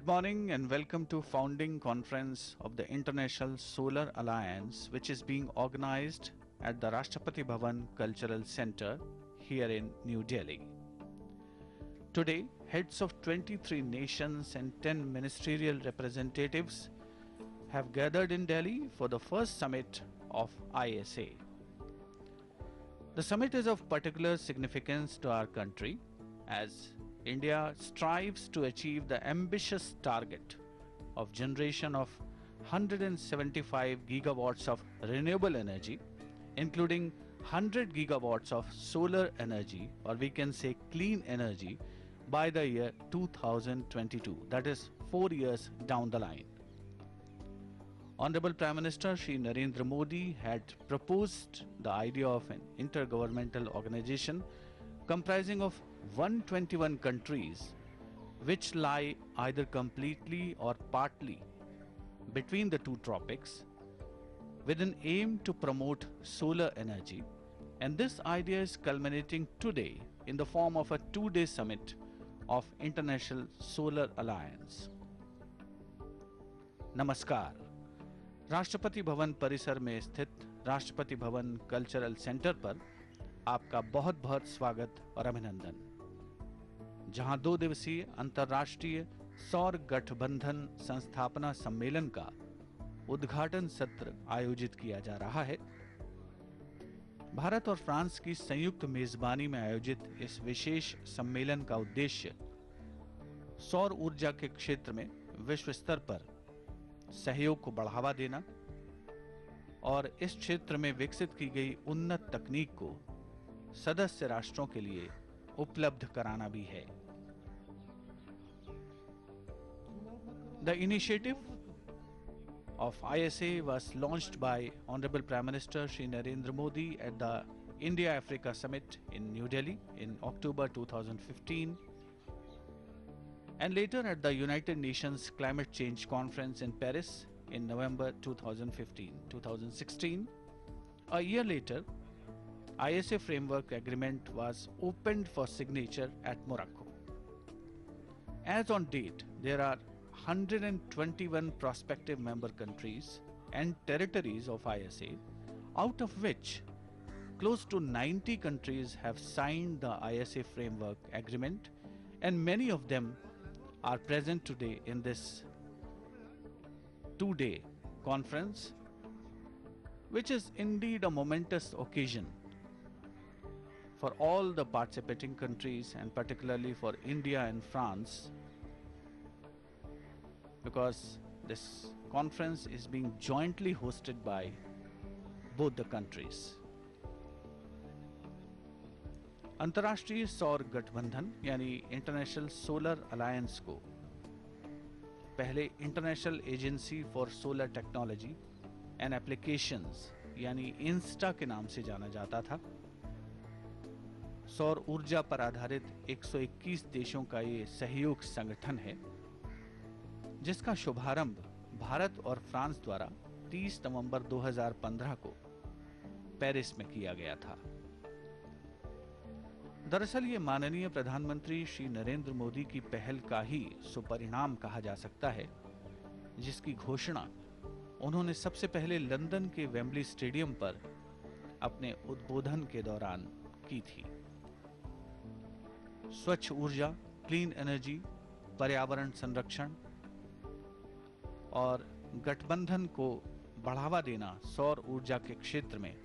Good morning and welcome to Founding Conference of the International Solar Alliance, which is being organized at the Rashtrapati Bhavan Cultural Center here in New Delhi. Today, heads of 23 nations and 10 ministerial representatives have gathered in Delhi for the first summit of ISA. The summit is of particular significance to our country as India strives to achieve the ambitious target of generation of 175 gigawatts of renewable energy, including 100 gigawatts of solar energy, or we can say clean energy, by the year 2022, that is 4 years down the line. Honorable Prime Minister Shri Narendra Modi had proposed the idea of an intergovernmental organization comprising of 121 countries which lie either completely or partly between the two tropics with an aim to promote solar energy, and this idea is culminating today in the form of a 2-day summit of International Solar Alliance. नमस्कार, राष्ट्रपति भवन परिसर में स्थित Rashtrapati Bhavan cultural centre पर आपका बहुत बहुत स्वागत और अभिनंदन, जहां 2 दिवसीय अंतर्राष्ट्रीय सौर गठबंधन संस्थापना सम्मेलन का उद्घाटन सत्र आयोजित किया जा रहा है। भारत और फ्रांस की संयुक्त मेजबानी में आयोजित इस विशेष सम्मेलन का उद्देश्य सौर ऊर्जा के क्षेत्र में विश्व स्तर पर सहयोग को बढ़ावा देना और इस क्षेत्र में विकसित की गई उन्नत तकनीक को सदस्य राष्ट्रों के लिए उपलब्ध कराना भी है। The initiative of ISA was launched by Honorable Prime Minister Shri Narendra Modi at the India-Africa Summit in New Delhi in October 2015 and later at the United Nations Climate Change Conference in Paris in November 2016. A year later, ISA Framework Agreement was opened for signature at Morocco. As on date, there are 121 prospective member countries and territories of ISA, out of which close to 90 countries have signed the ISA Framework Agreement, and many of them are present today in this 2-day conference, which is indeed a momentous occasion for all the participating countries and particularly for India and France, because this conference is being jointly hosted by both the countries. अंतर्राष्ट्रीय सौर गठबंधन यानी international solar alliance को पहले international agency for solar technology and applications यानी Insta के नाम से जाना जाता था। सौर ऊर्जा पर आधारित 121 देशों का ये सहयोग संगठन है, जिसका शुभारंभ भारत और फ्रांस द्वारा 30 नवंबर 2015 को पेरिस में किया गया था। दरअसल ये माननीय प्रधानमंत्री श्री नरेंद्र मोदी की पहल का ही सुपरिणाम कहा जा सकता है, जिसकी घोषणा उन्होंने सबसे पहले लंदन के वेम्बली स्टेडियम पर अपने उद्बोधन के दौरान की थी। स्वच्छ ऊर्जा, क्लीन एनर्जी, पर्यावरण संरक्षण और गठबंधन को बढ़ावा देना सौर ऊर्जा के क्षेत्र में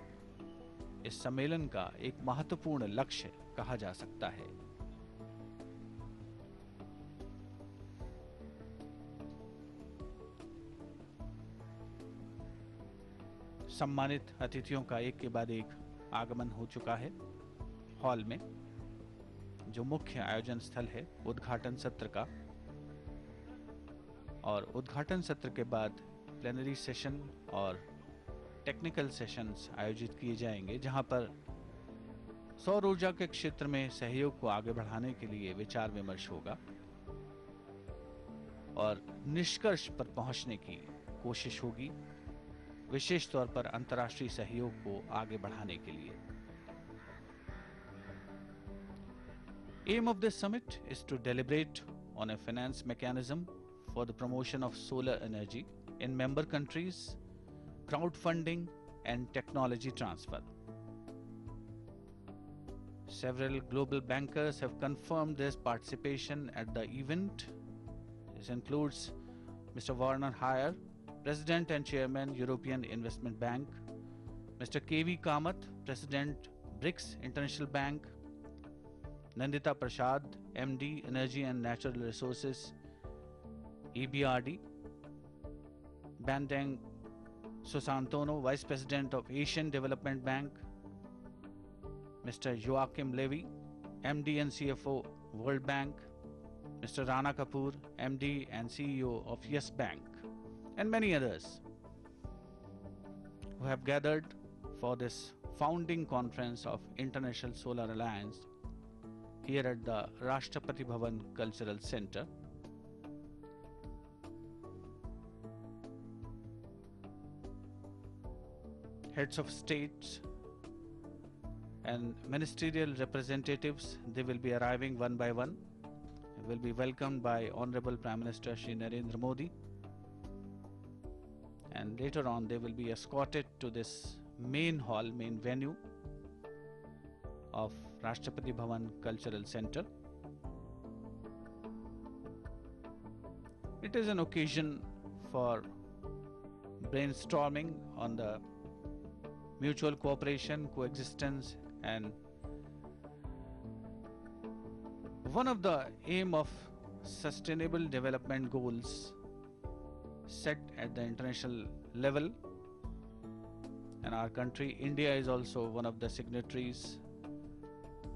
इस सम्मेलन का एक महत्वपूर्ण लक्ष्य कहा जा सकता है। सम्मानित अतिथियों का एक के बाद एक आगमन हो चुका है हॉल में, जो मुख्य आयोजन स्थल है उद्घाटन सत्र का, और उद्घाटन सत्र के बाद प्लेनरी सेशन और टेक्निकल सेशंस आयोजित किए जाएंगे, जहां पर सौर ऊर्जा के क्षेत्र में सहयोग को आगे बढ़ाने के लिए विचार विमर्श होगा और निष्कर्ष पर पहुंचने की कोशिश होगी, विशेष तौर पर अंतर्राष्ट्रीय सहयोग को आगे बढ़ाने के लिए। Aim of this summit is to deliberate on a finance mechanism for the promotion of solar energy in member countries, crowdfunding, and technology transfer. Several global bankers have confirmed their participation at the event. This includes Mr. Werner Hoyer, President and Chairman, European Investment Bank; Mr. K.V. Kamath, President, BRICS International Bank; Nandita Prasad, MD, Energy and Natural Resources, EBRD; Bandeng Susantono, Vice President of Asian Development Bank; Mr. Joachim Levy, MD and CFO, World Bank; Mr. Rana Kapoor, MD and CEO of Yes Bank, and many others who have gathered for this founding conference of International Solar Alliance here at the Rashtrapati Bhavan Cultural Center. Heads of states and ministerial representatives, they will be arriving one by one. They will be welcomed by Honorable Prime Minister Shri Narendra Modi, and later on they will be escorted to this main hall, main venue of Rashtrapati Bhavan Cultural Center. It is an occasion for brainstorming on the mutual cooperation, coexistence, and one of the aim of sustainable development goals set at the international level, and our country India is also one of the signatories,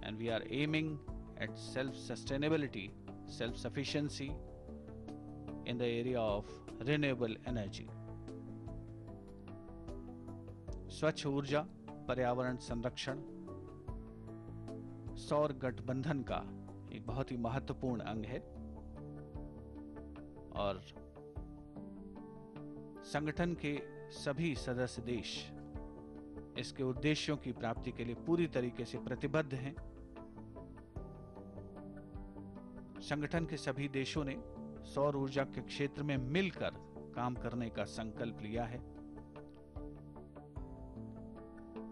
and we are aiming at self-sustainability, self-sufficiency in the area of renewable energy. स्वच्छ ऊर्जा, पर्यावरण संरक्षण सौर गठबंधन का एक बहुत ही महत्वपूर्ण अंग है, और संगठन के सभी सदस्य देश इसके उद्देश्यों की प्राप्ति के लिए पूरी तरीके से प्रतिबद्ध हैं। संगठन के सभी देशों ने सौर ऊर्जा के क्षेत्र में मिलकर काम करने का संकल्प लिया है।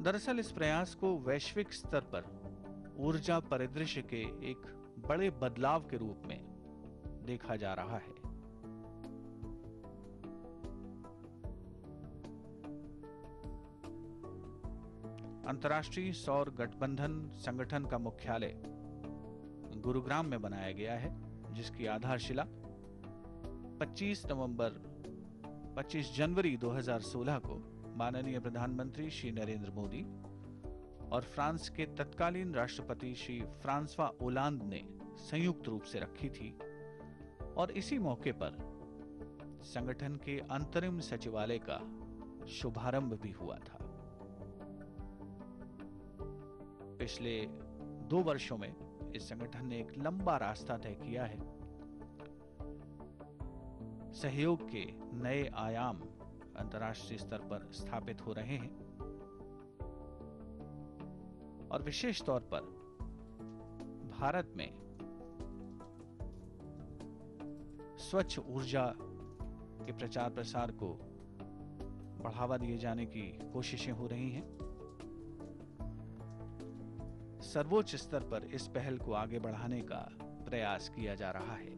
दरअसल इस प्रयास को वैश्विक स्तर पर ऊर्जा परिदृश्य के एक बड़े बदलाव के रूप में देखा जा रहा है। अंतर्राष्ट्रीय सौर गठबंधन संगठन का मुख्यालय गुरुग्राम में बनाया गया है, जिसकी आधारशिला 25 जनवरी 2016 को माननीय प्रधानमंत्री श्री नरेंद्र मोदी और फ्रांस के तत्कालीन राष्ट्रपति श्री फ्रांसवा ओलांद ने संयुक्त रूप से रखी थी, और इसी मौके पर संगठन के अंतरिम सचिवालय का शुभारंभ भी हुआ था। पिछले 2 वर्षों में इस संगठन ने एक लंबा रास्ता तय किया है। सहयोग के नए आयाम अंतर्राष्ट्रीय स्तर पर स्थापित हो रहे हैं, और विशेष तौर पर भारत में स्वच्छ ऊर्जा के प्रचार प्रसार को बढ़ावा दिए जाने की कोशिशें हो रही हैं। सर्वोच्च स्तर पर इस पहल को आगे बढ़ाने का प्रयास किया जा रहा है।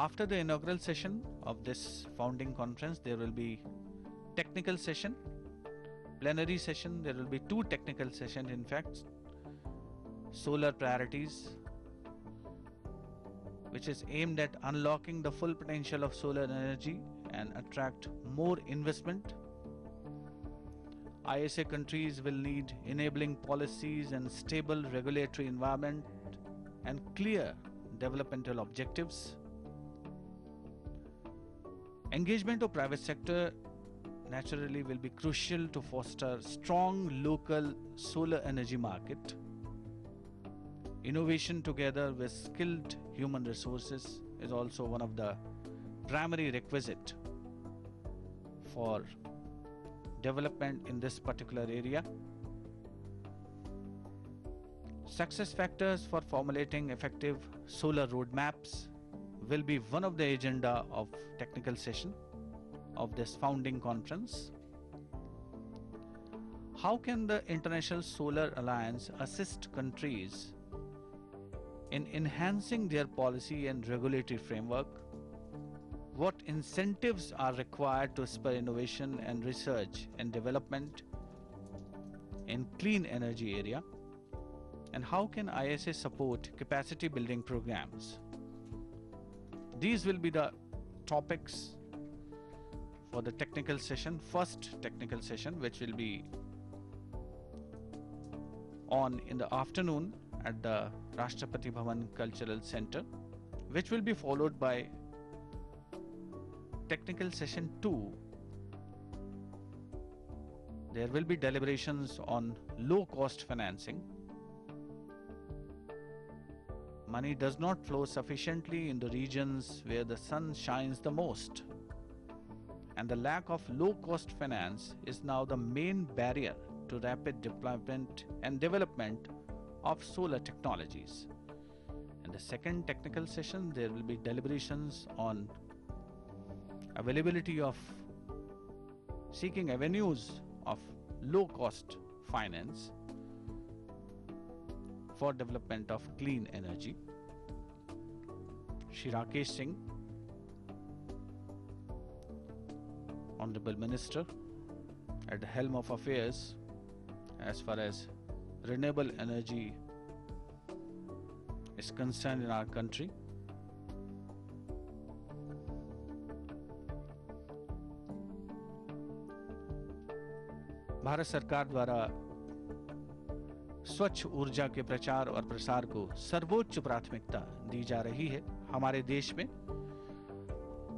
After the inaugural session of this founding conference, there will be technical session, plenary session. There will be 2 technical sessions, in fact. Solar priorities, which is aimed at unlocking the full potential of solar energy and attract more investment. ISA countries will need enabling policies and stable regulatory environment and clear developmental objectives. Engagement of private sector naturally will be crucial to foster strong local solar energy market. Innovation together with skilled human resources is also one of the primary requisite for development in this particular area. Success factors for formulating effective solar roadmaps will be one of the agenda of technical session of this founding conference. How can the International Solar Alliance assist countries in enhancing their policy and regulatory framework? What incentives are required to spur innovation and research and development in clean energy area? And how can ISA support capacity building programs? These will be the topics for the technical session, first technical session, which will be on in the afternoon at the Rashtrapati Bhavan Cultural Center, which will be followed by technical session 2. There will be deliberations on low cost financing. Money does not flow sufficiently in the regions where the sun shines the most, and the lack of low cost finance is now the main barrier to rapid deployment and development of solar technologies. In the second technical session, there will be deliberations on availability of seeking avenues of low cost finance for development of clean energy. Shri Rakesh Singh, Honorable Minister at the helm of affairs as far as renewable energy is concerned in our country, Bharat सरकार द्वारा स्वच्छ ऊर्जा के प्रचार और प्रसार को सर्वोच्च प्राथमिकता दी जा रही है हमारे देश में,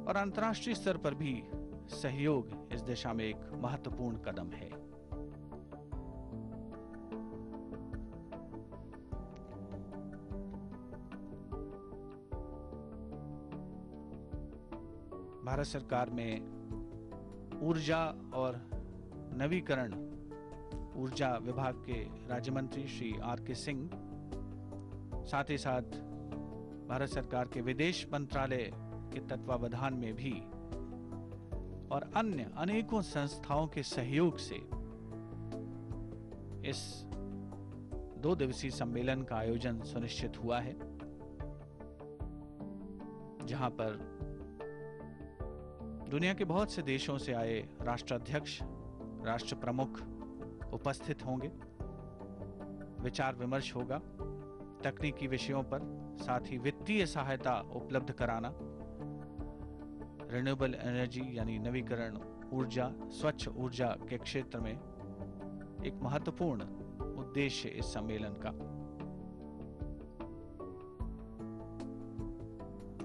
और अंतर्राष्ट्रीय स्तर पर भी सहयोग इस दिशा में एक महत्वपूर्ण कदम है। भारत सरकार में ऊर्जा और नवीकरण ऊर्जा विभाग के राज्य मंत्री श्री R.K. सिंह, साथ ही साथ भारत सरकार के विदेश मंत्रालय के तत्वावधान में भी और अन्य अनेकों संस्थाओं के सहयोग से इस 2 दिवसीय सम्मेलन का आयोजन सुनिश्चित हुआ है, जहां पर दुनिया के बहुत से देशों से आए राष्ट्राध्यक्ष, राष्ट्र प्रमुख उपस्थित होंगे। विचार विमर्श होगा तकनीकी विषयों पर, साथ ही वित्तीय सहायता उपलब्ध कराना, रिन्यूएबल एनर्जी यानी नवीकरण ऊर्जा, स्वच्छ ऊर्जा के क्षेत्र में एक महत्वपूर्ण उद्देश्य इस सम्मेलन का।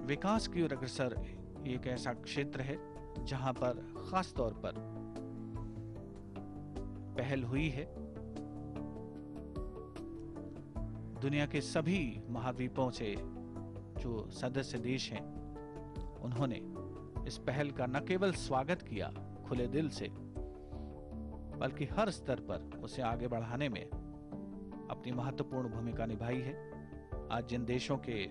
विकास की ओर अग्रसर एक ऐसा क्षेत्र है जहां पर खास तौर पर पहल हुई है। दुनिया के सभी महाद्वीपों से जो सदस्य देश हैं, उन्होंने इस पहल का न केवल स्वागत किया खुले दिल से, बल्कि हर स्तर पर उसे आगे बढ़ाने में अपनी महत्वपूर्ण भूमिका निभाई है। आज जिन देशों के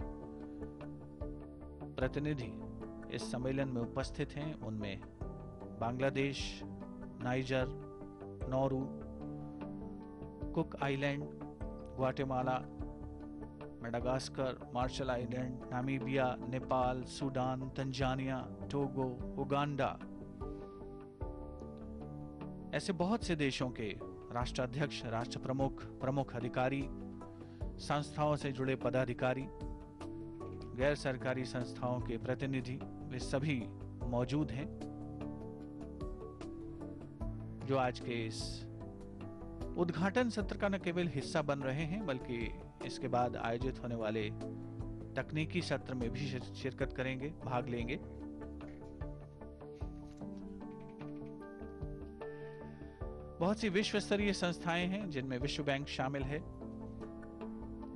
प्रतिनिधि इस सम्मेलन में उपस्थित हैं, उनमें Bangladesh, Niger, Nauru, Cook Island, Guatemala, Madagascar, Marshall Island, Namibia, Nepal, Sudan, Tanzania, Togo, Uganda, ऐसे बहुत से देशों के राष्ट्राध्यक्ष, राष्ट्र प्रमुख, प्रमुख अधिकारी, संस्थाओं से जुड़े पदाधिकारी, गैर सरकारी संस्थाओं के प्रतिनिधि, वे सभी मौजूद हैं, जो आज के इस उद्घाटन सत्र का न केवल हिस्सा बन रहे हैं, बल्कि इसके बाद आयोजित होने वाले तकनीकी सत्र में भी शिरकत करेंगे, भाग लेंगे। बहुत सी विश्व स्तरीय संस्थाएं हैं जिनमें विश्व बैंक शामिल है।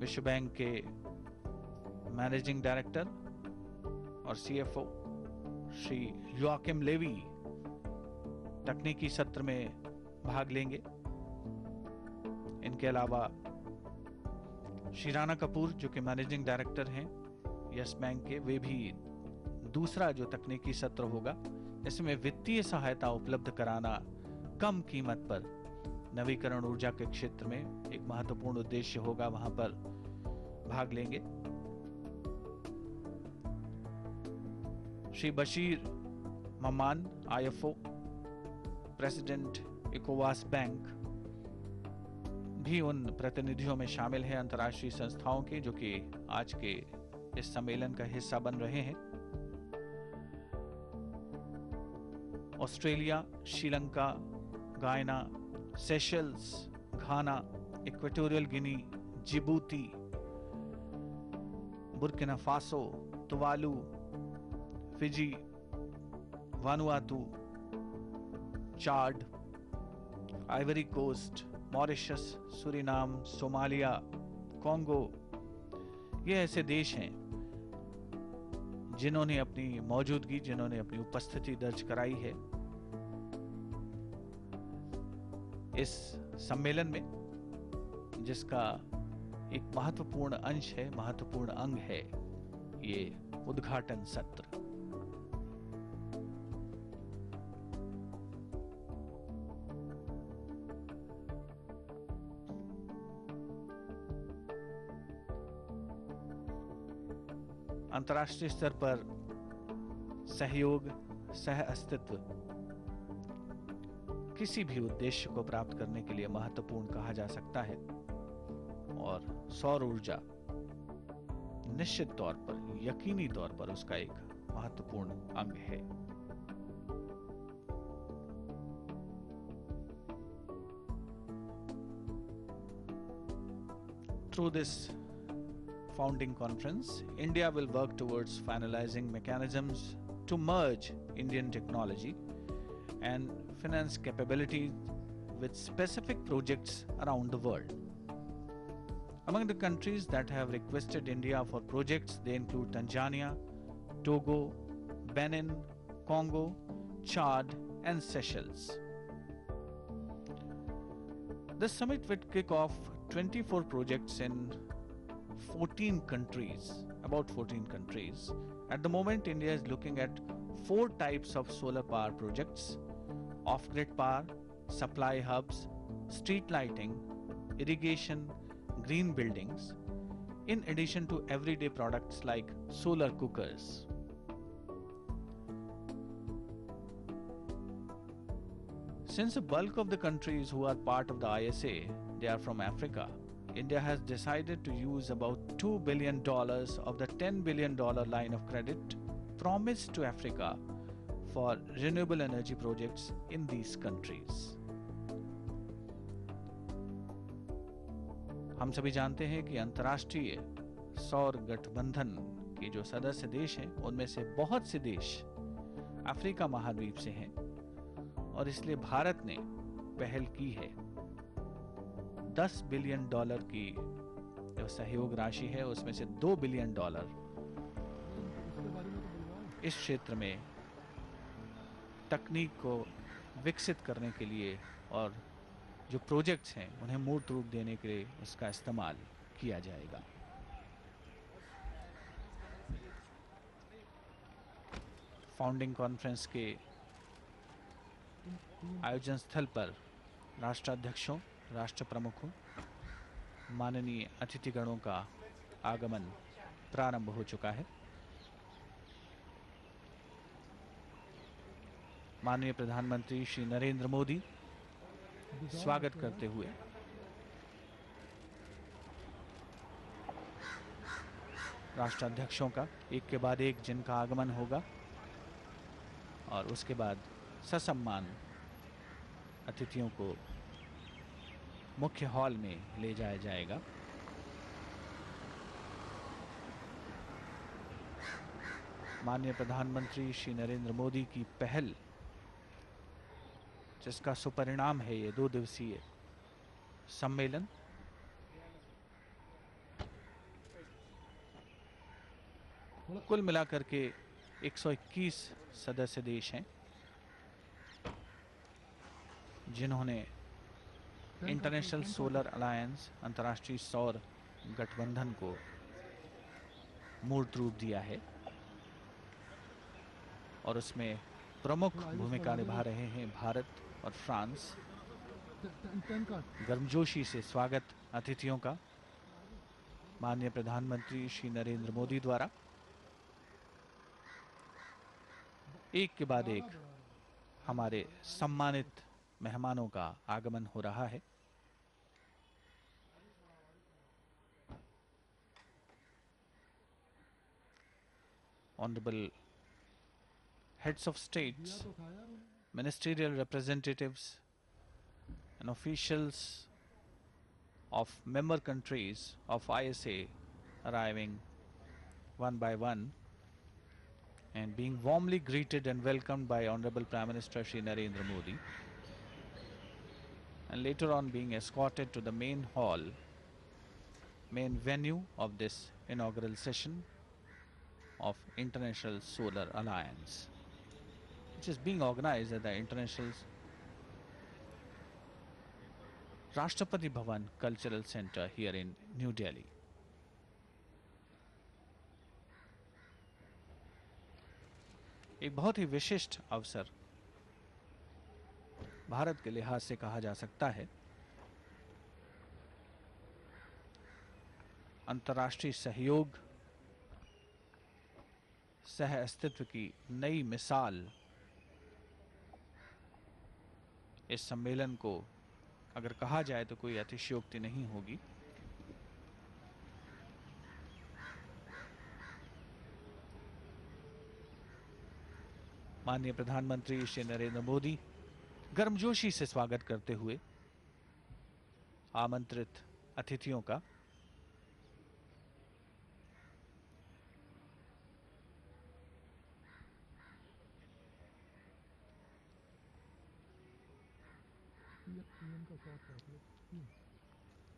विश्व बैंक के मैनेजिंग डायरेक्टर और CFO श्री योआकिम लेवी तकनीकी सत्र में भाग लेंगे। इनके अलावा श्री राणा कपूर, जो कि मैनेजिंग डायरेक्टर हैं यस बैंक के, वे भी दूसरा जो तकनीकी सत्र होगा इसमें वित्तीय सहायता उपलब्ध कराना कम कीमत पर नवीकरण ऊर्जा के क्षेत्र में एक महत्वपूर्ण उद्देश्य होगा, वहां पर भाग लेंगे। Shri Bashir Maman, IFO president इकोवास बैंक, भी उन प्रतिनिधियों में शामिल हैं अंतर्राष्ट्रीय संस्थाओं के, जो कि आज के इस सम्मेलन का हिस्सा बन रहे हैं। Australia, Sri Lanka, Guyana, Seychelles, Ghana, Equatorial Guinea, Djibouti, Burkina Faso, Tuvalu, Fiji, Vanuatu, Chad, Ivory Coast, Mauritius, Suriname, Somalia, Congo, ये ऐसे देश हैं जिन्होंने अपनी मौजूदगी, जिन्होंने अपनी उपस्थिति दर्ज कराई है इस सम्मेलन में, जिसका एक महत्वपूर्ण अंश है, महत्वपूर्ण अंग है ये उद्घाटन सत्र। अंतर्राष्ट्रीय स्तर पर सहयोग, सह अस्तित्व किसी भी उद्देश्य को प्राप्त करने के लिए महत्वपूर्ण कहा जा सकता है, और सौर ऊर्जा निश्चित तौर पर, यकीनी तौर पर उसका एक महत्वपूर्ण अंग है। Through this founding conference, India will work towards finalizing mechanisms to merge Indian technology and finance capabilities with specific projects around the world. Among the countries that have requested India for projects, they include Tanzania, Togo, Benin, Congo, Chad, and Seychelles. The summit will kick off 24 projects in 14 countries, about 14 countries. At the moment, India is looking at 4 types of solar power projects: off-grid power, supply hubs, street lighting, irrigation, green buildings, in addition to everyday products like solar cookers. Since the bulk of the countries who are part of the ISA, they are from Africa, India has decided to use about $2 billion of the $10 billion line of credit promised to Africa for renewable energy projects in these countries. हम सभी जानते हैं कि अंतर्राष्ट्रीय सौर गठबंधन के जो सदस्य देश हैं, उनमें से बहुत से देश अफ्रीका महाद्वीप से हैं, और इसलिए भारत ने पहल की है $10 बिलियन की जो सहयोग राशि है, उसमें से $2 बिलियन इस क्षेत्र में तकनीक को विकसित करने के लिए और जो प्रोजेक्ट्स हैं उन्हें मूर्त रूप देने के लिए उसका इस्तेमाल किया जाएगा। फाउंडिंग कॉन्फ्रेंस के आयोजन स्थल पर राष्ट्राध्यक्षों, राष्ट्र प्रमुखों, माननीय अतिथिगणों का आगमन प्रारंभ हो चुका है। माननीय प्रधानमंत्री श्री नरेंद्र मोदी स्वागत करते हुए राष्ट्राध्यक्षों का एक के बाद एक जिनका आगमन होगा, और उसके बाद ससम्मान अतिथियों को मुख्य हॉल में ले जाया जाएगा। माननीय प्रधानमंत्री श्री नरेंद्र मोदी की पहल, जिसका सुपरिणाम है ये 2 दिवसीय सम्मेलन, कुल मिलाकर के 121 सदस्य देश हैं जिन्होंने इंटरनेशनल सोलर अलायंस, अंतर्राष्ट्रीय सौर गठबंधन को मूर्त रूप दिया है और उसमें प्रमुख भूमिका निभा रहे हैं भारत और फ्रांस। गर्मजोशी से स्वागत अतिथियों का माननीय प्रधानमंत्री श्री नरेंद्र मोदी द्वारा। एक के बाद एक हमारे सम्मानित मेहमानों का आगमन हो रहा है। Honorable heads of states, ministerial representatives, and officials of member countries of ISA arriving one by one and being warmly greeted and welcomed by Honorable Prime Minister Shri Narendra Modi, and later on being escorted to the main hall, main venue of this inaugural session of International Solar Alliance, which is being organized at the International Rashtrapati Bhavan Cultural Center here in New Delhi. एक बहुत ही विशिष्ट अवसर भारत के लिहाज से कहा जा सकता है। अंतर्राष्ट्रीय सहयोग, सह अस्तित्व की नई मिसाल इस सम्मेलन को अगर कहा जाए तो कोई अतिशयोक्ति नहीं होगी। माननीय प्रधानमंत्री श्री नरेंद्र मोदी गर्मजोशी से स्वागत करते हुए आमंत्रित अतिथियों का –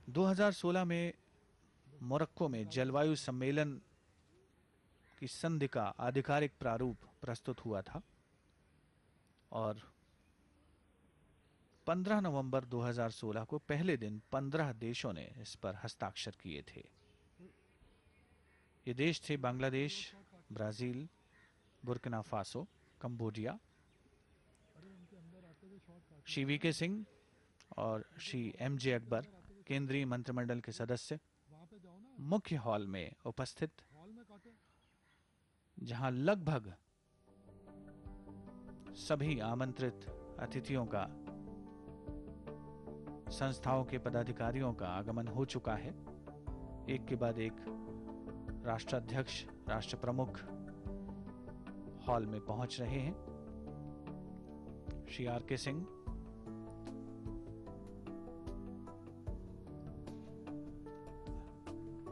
2016 में मोरक्को में जलवायु सम्मेलन की संधि का आधिकारिक प्रारूप प्रस्तुत हुआ था और 15 नवंबर 2016 को पहले दिन 15 देशों ने इस पर हस्ताक्षर किए थे। ये देश थे Bangladesh, Brazil, Burkina Faso, Cambodia. Shri V K Singh और श्री एमजे अकबर केंद्रीय मंत्रिमंडल के सदस्य मुख्य हॉल में उपस्थित, जहां लगभग सभी आमंत्रित अतिथियों का, संस्थाओं के पदाधिकारियों का आगमन हो चुका है। एक के बाद एक राष्ट्राध्यक्ष, राष्ट्र प्रमुख हॉल में पहुंच रहे हैं। श्री आर के सिंह,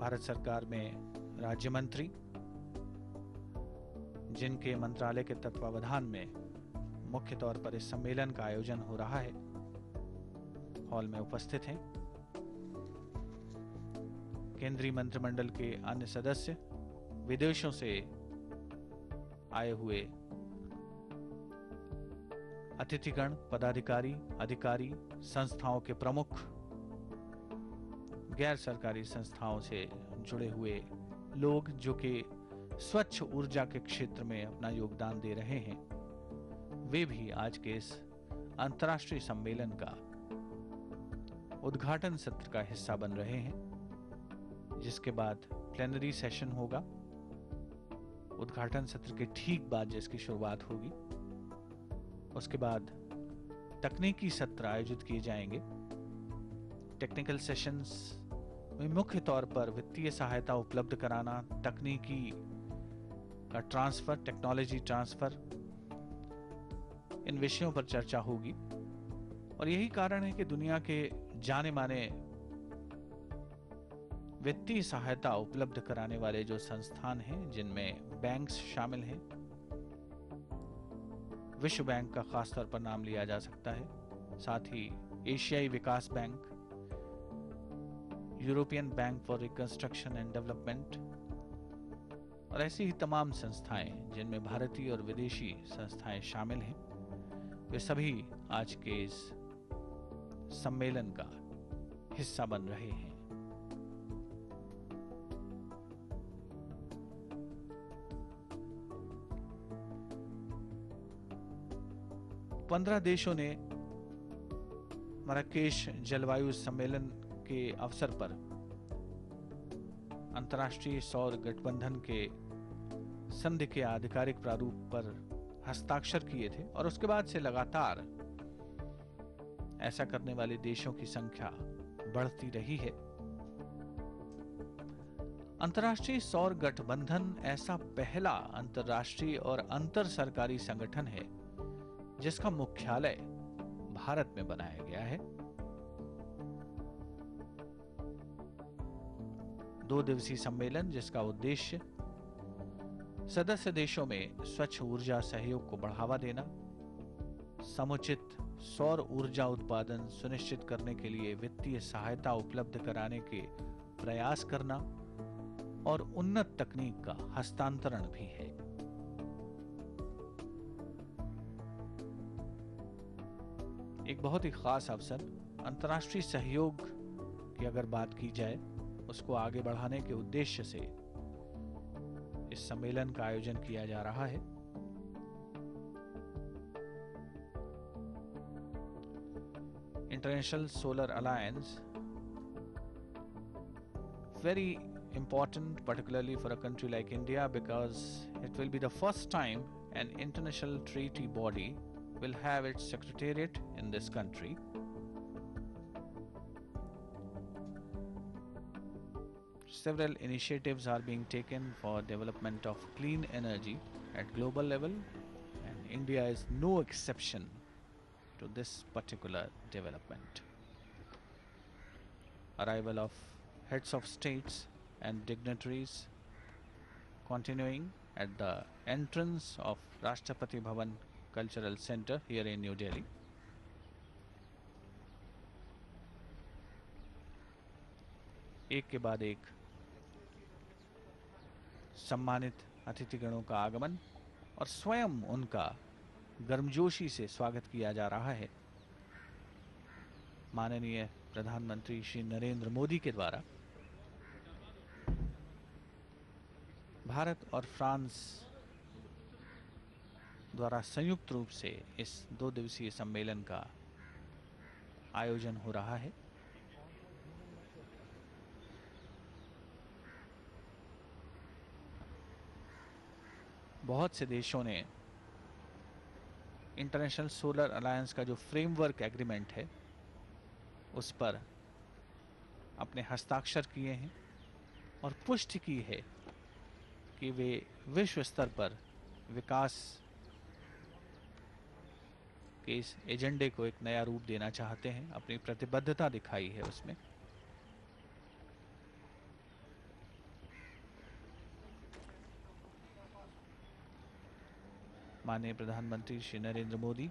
भारत सरकार में राज्य मंत्री, जिनके मंत्रालय के तत्वावधान में मुख्य तौर पर इस सम्मेलन का आयोजन हो रहा है, हॉल में उपस्थित हैं। केंद्रीय मंत्रिमंडल के अन्य सदस्य, विदेशों से आए हुए अतिथिगण, पदाधिकारी, अधिकारी, संस्थाओं के प्रमुख, गैर सरकारी संस्थाओं से जुड़े हुए लोग जो कि स्वच्छ ऊर्जा के क्षेत्र में अपना योगदान दे रहे हैं, वे भी आज के इस अंतर्राष्ट्रीय सम्मेलन का उद्घाटन सत्र का हिस्सा बन रहे हैं, जिसके बाद प्लेनरी सेशन होगा। उद्घाटन सत्र के ठीक बाद जिसकी शुरुआत होगी, उसके बाद तकनीकी सत्र आयोजित किए जाएंगे। टेक्निकल सेशंस में मुख्य तौर पर वित्तीय सहायता उपलब्ध कराना, तकनीकी का ट्रांसफर, टेक्नोलॉजी ट्रांसफर, इन विषयों पर चर्चा होगी। और यही कारण है कि दुनिया के जाने माने वित्तीय सहायता उपलब्ध कराने वाले जो संस्थान हैं, जिनमें बैंक्स शामिल हैं, विश्व बैंक का खास तौर पर नाम लिया जा सकता है, साथ ही एशियाई विकास bank, European bank for reconstruction and development और ऐसी ही तमाम संस्थाएं जिनमें भारतीय और विदेशी संस्थाएं शामिल हैं, वे सभी आज के इस सम्मेलन का हिस्सा बन रहे हैं। 15 देशों ने मराकेश जलवायु सम्मेलन के अवसर पर अंतर्राष्ट्रीय सौर गठबंधन के संधि के आधिकारिक प्रारूप पर हस्ताक्षर किए थे और उसके बाद से लगातार ऐसा करने वाले देशों की संख्या बढ़ती रही है। अंतर्राष्ट्रीय सौर गठबंधन ऐसा पहला अंतर्राष्ट्रीय और अंतर सरकारी संगठन है जिसका मुख्यालय भारत में बनाया गया है। 2 दिवसीय सम्मेलन जिसका उद्देश्य सदस्य देशों में स्वच्छ ऊर्जा सहयोग को बढ़ावा देना, समुचित सौर ऊर्जा उत्पादन सुनिश्चित करने के लिए वित्तीय सहायता उपलब्ध कराने के प्रयास करना और उन्नत तकनीक का हस्तांतरण भी है। एक बहुत ही खास अवसर, अंतर्राष्ट्रीय सहयोग की अगर बात की जाए, उसको आगे बढ़ाने के उद्देश्य से इस सम्मेलन का आयोजन किया जा रहा है। International solar alliance, very important particularly for a country like India because it will be the first time an international treaty body will have its secretariat in this country. Several initiatives are being taken for development of clean energy at global level, and India is no exception to this particular development. Arrival of heads of states and dignitaries continuing at the entrance of Rashtrapati Bhavan Cultural Center here in New Delhi. एक के बाद एक सम्मानित अतिथिगणों का आगमन और स्वयं उनका गर्मजोशी से स्वागत किया जा रहा है। माननीय प्रधानमंत्री श्री नरेंद्र मोदी के द्वारा भारत और फ्रांस द्वारा संयुक्त रूप से इस 2 दिवसीय सम्मेलन का आयोजन हो रहा है। बहुत से देशों ने इंटरनेशनल सोलर अलायंस का जो फ्रेमवर्क एग्रीमेंट है उस पर अपने हस्ताक्षर किए हैं और पुष्टि की है कि वे विश्व स्तर पर विकास के इस एजेंडे को एक नया रूप देना चाहते हैं, अपनी प्रतिबद्धता दिखाई है उसमें। माननीय प्रधानमंत्री श्री नरेंद्र मोदी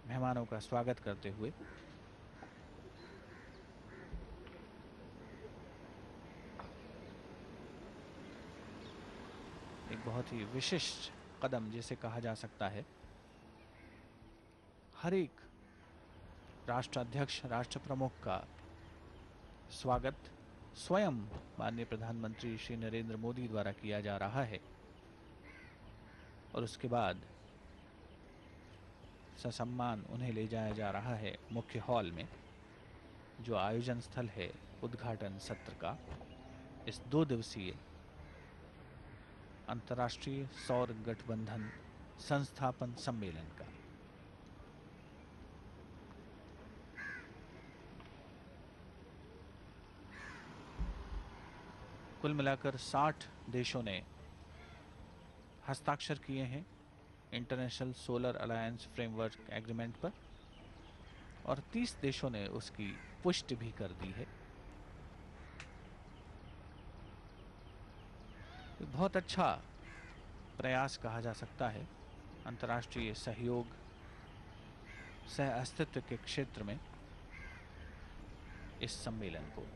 मेहमानों का स्वागत करते हुए एक बहुत ही विशिष्ट कदम जिसे कहा जा सकता है, हर एक राष्ट्राध्यक्ष, राष्ट्र प्रमुख का स्वागत स्वयं माननीय प्रधानमंत्री श्री नरेंद्र मोदी द्वारा किया जा रहा है और उसके बाद ससम्मान उन्हें ले जाया जा रहा है मुख्य हॉल में, जो आयोजन स्थल है उद्घाटन सत्र का इस 2 दिवसीय अंतर्राष्ट्रीय सौर गठबंधन संस्थापन सम्मेलन का। कुल मिलाकर 60 देशों ने हस्ताक्षर किए हैं international solar alliance framework agreement पर और 30 देशों ने उसकी पुष्टि भी कर दी है। बहुत अच्छा प्रयास कहा जा सकता है अंतर्राष्ट्रीय सहयोग सह अस्तित्व के क्षेत्र में इस सम्मेलन को।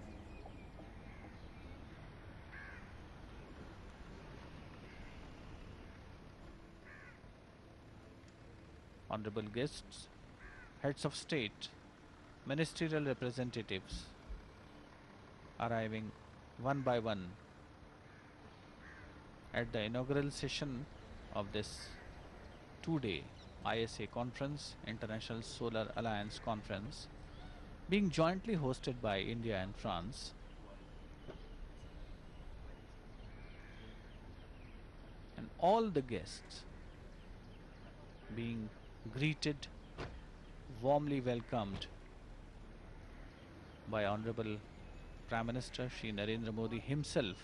Honorable guests, heads of state, ministerial representatives arriving one by one at the inaugural session of this two-day ISA conference, International Solar Alliance conference, being jointly hosted by India and France. And all the guests being greeted, warmly welcomed by Honorable Prime Minister Shri Narendra Modi himself.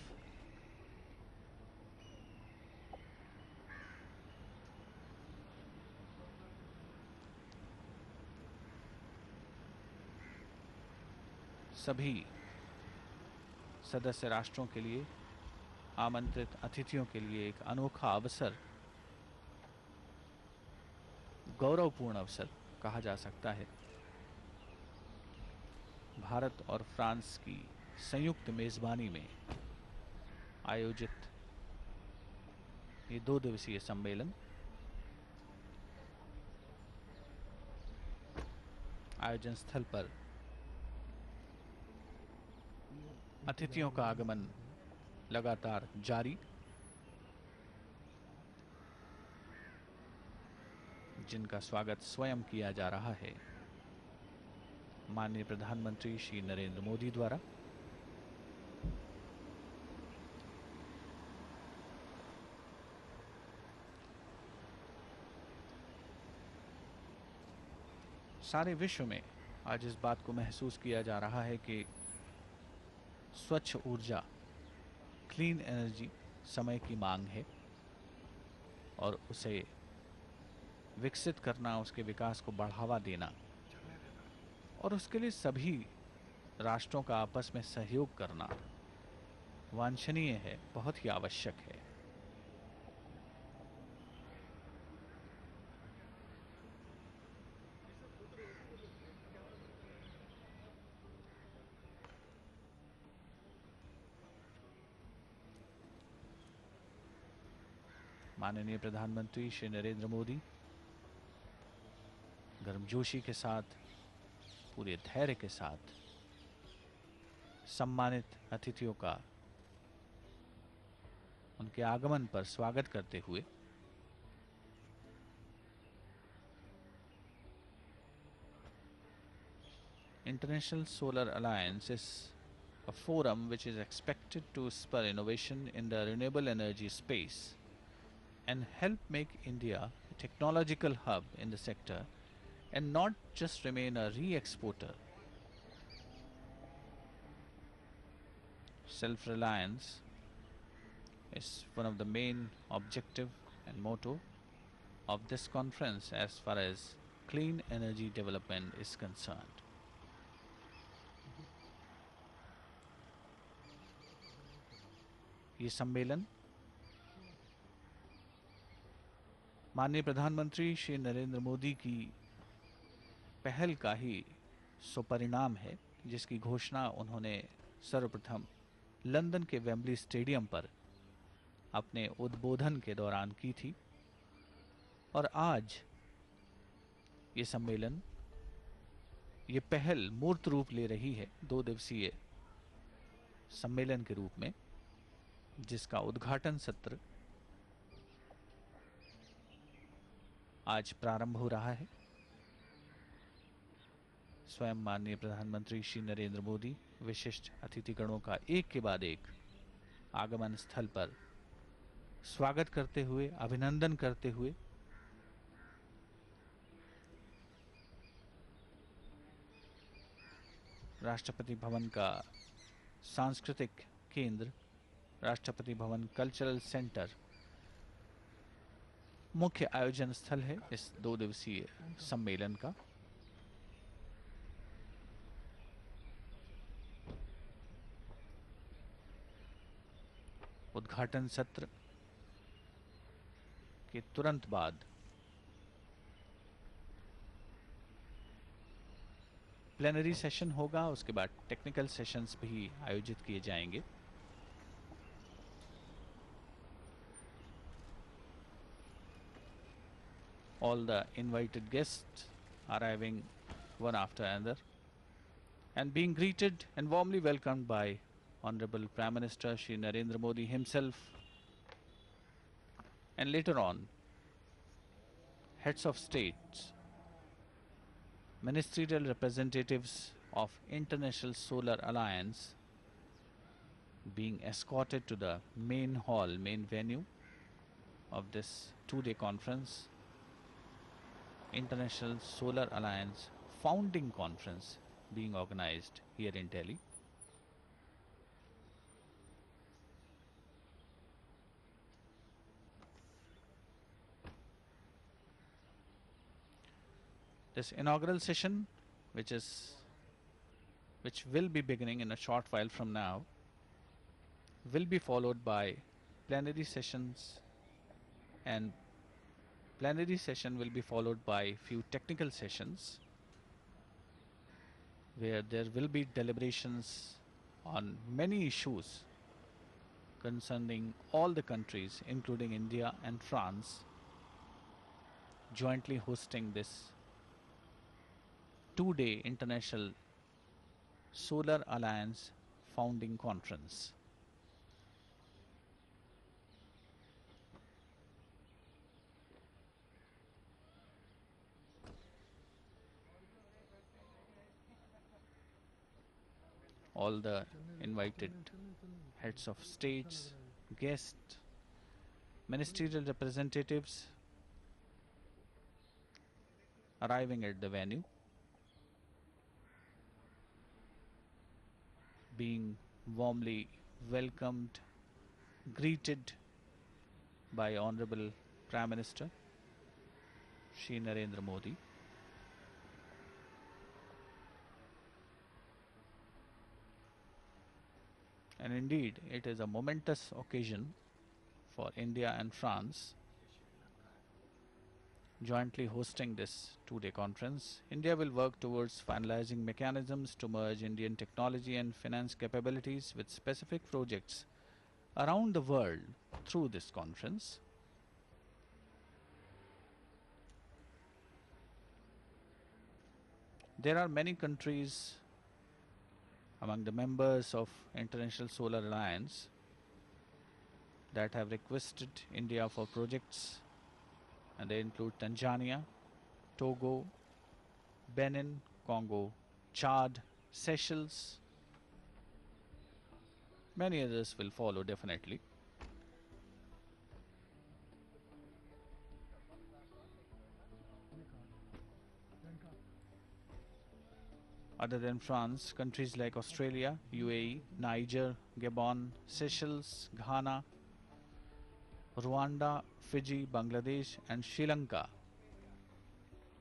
सभी सदस्य राष्ट्रों के लिए, आमंत्रित अतिथियों के लिए एक अनोखा अवसर, गौरवपूर्ण अवसर कहा जा सकता है। भारत और फ्रांस की संयुक्त मेजबानी में आयोजित ये 2 दिवसीय सम्मेलन आयोजन स्थल पर अतिथियों का आगमन लगातार जारी, जिनका स्वागत स्वयं किया जा रहा है माननीय प्रधानमंत्री श्री नरेंद्र मोदी द्वारा। सारे विश्व में आज इस बात को महसूस किया जा रहा है कि स्वच्छ ऊर्जा, क्लीन एनर्जी समय की मांग है और उसे विकसित करना, उसके विकास को बढ़ावा देना और उसके लिए सभी राष्ट्रों का आपस में सहयोग करना वांछनीय है, बहुत ही आवश्यक है। माननीय प्रधानमंत्री श्री नरेंद्र मोदी गर्मजोशी के साथ, पूरे धैर्य के साथ सम्मानित अतिथियों का उनके आगमन पर स्वागत करते हुए International Solar Alliance is a forum which is expected to spur innovation in the renewable energy space and help make India a technological hub in the sector and not just remain a re-exporter. Self-reliance is one of the main objective and motto of this conference as far as clean energy development is concerned. ये सम्मेलन माननीय प्रधानमंत्री श्री नरेंद्र मोदी की पहल का ही सुपरिणाम है, जिसकी घोषणा उन्होंने सर्वप्रथम लंदन के वेम्बली स्टेडियम पर अपने उद्बोधन के दौरान की थी और आज ये सम्मेलन, ये पहल मूर्त रूप ले रही है 2 दिवसीय सम्मेलन के रूप में, जिसका उद्घाटन सत्र आज प्रारंभ हो रहा है। स्वयं माननीय प्रधानमंत्री श्री नरेंद्र मोदी विशिष्ट अतिथिगणों का एक के बाद एक आगमन स्थल पर स्वागत करते हुए, अभिनंदन करते हुए राष्ट्रपति भवन का सांस्कृतिक केंद्र, राष्ट्रपति भवन कल्चरल सेंटर मुख्य आयोजन स्थल है इस 2 दिवसीय सम्मेलन का। उद्घाटन सत्र के तुरंत बाद प्लेनरी सेशन होगा, उसके बाद टेक्निकल सेशंस भी आयोजित किए जाएंगे। All the invited guests arriving one after another and being greeted and warmly welcomed by Honorable Prime Minister Shri Narendra Modi himself, and later on heads of states, ministerial representatives of International Solar Alliance being escorted to the main hall, main venue of this two-day conference, International Solar Alliance founding conference being organized here in Delhi. This inaugural session, which will be beginning in a short while from now, will be followed by plenary sessions, and plenary session will be followed by few technical sessions where there will be deliberations on many issues concerning all the countries, including India and France, jointly hosting this two-day International Solar Alliance founding conference. All the invited heads of states, guests, ministerial representatives arriving at the venue, being warmly welcomed, greeted by Honorable Prime Minister Shri Narendra Modi. And indeed, it is a momentous occasion for India and France jointly hosting this two-day conference. India will work towards finalizing mechanisms to merge Indian technology and finance capabilities with specific projects around the world through this conference. There are many countries among the members of International Solar Alliance that have requested India for projects, and they include Tanzania, Togo, Benin, Congo, Chad, Seychelles. Many others will follow definitely. Other than France, countries like Australia, UAE, Niger, Gabon, Seychelles, Ghana, Rwanda, Fiji, Bangladesh and Sri Lanka,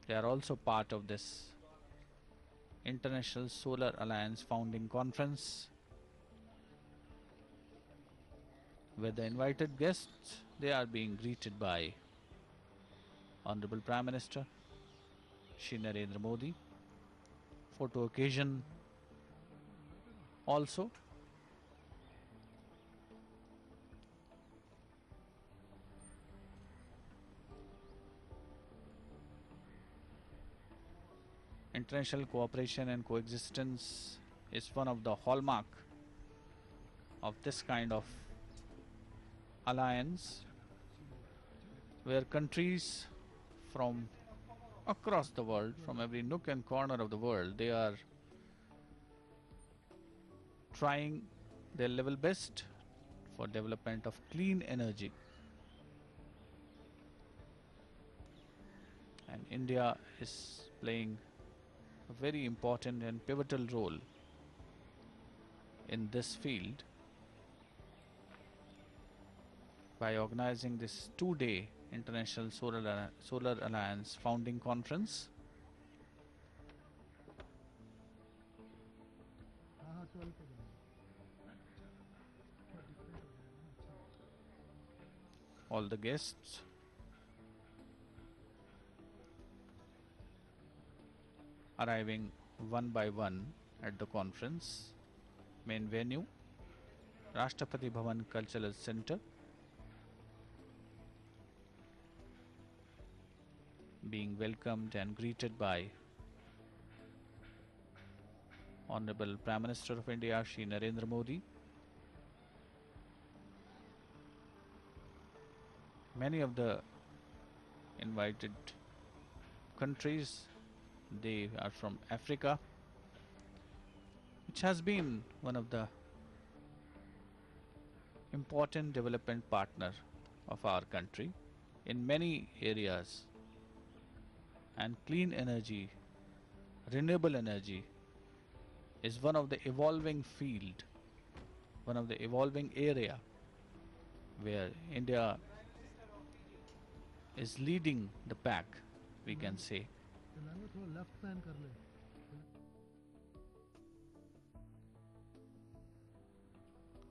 they are also part of this International Solar Alliance founding conference, where the invited guests, they are being greeted by Honorable Prime Minister Shri Narendra Modi. Photo occasion also. International cooperation and coexistence is one of the hallmark of this kind of alliance, where countries from across the world, from every nook and corner of the world, they are trying their level best for development of clean energy. And India is playing a very important and pivotal role in this field by organizing this two-day International Solar Alliance founding conference. All the guests arriving one by one at the conference main venue, Rashtrapati Bhavan Cultural Center, being welcomed and greeted by Honorable Prime Minister of India Shri Narendra Modi. Many of the invited countries. They are from Africa, which has been one of the important development partner of our country in many areas. And clean energy, renewable energy is one of the evolving field, one of the evolving area where India is leading the pack, we can say.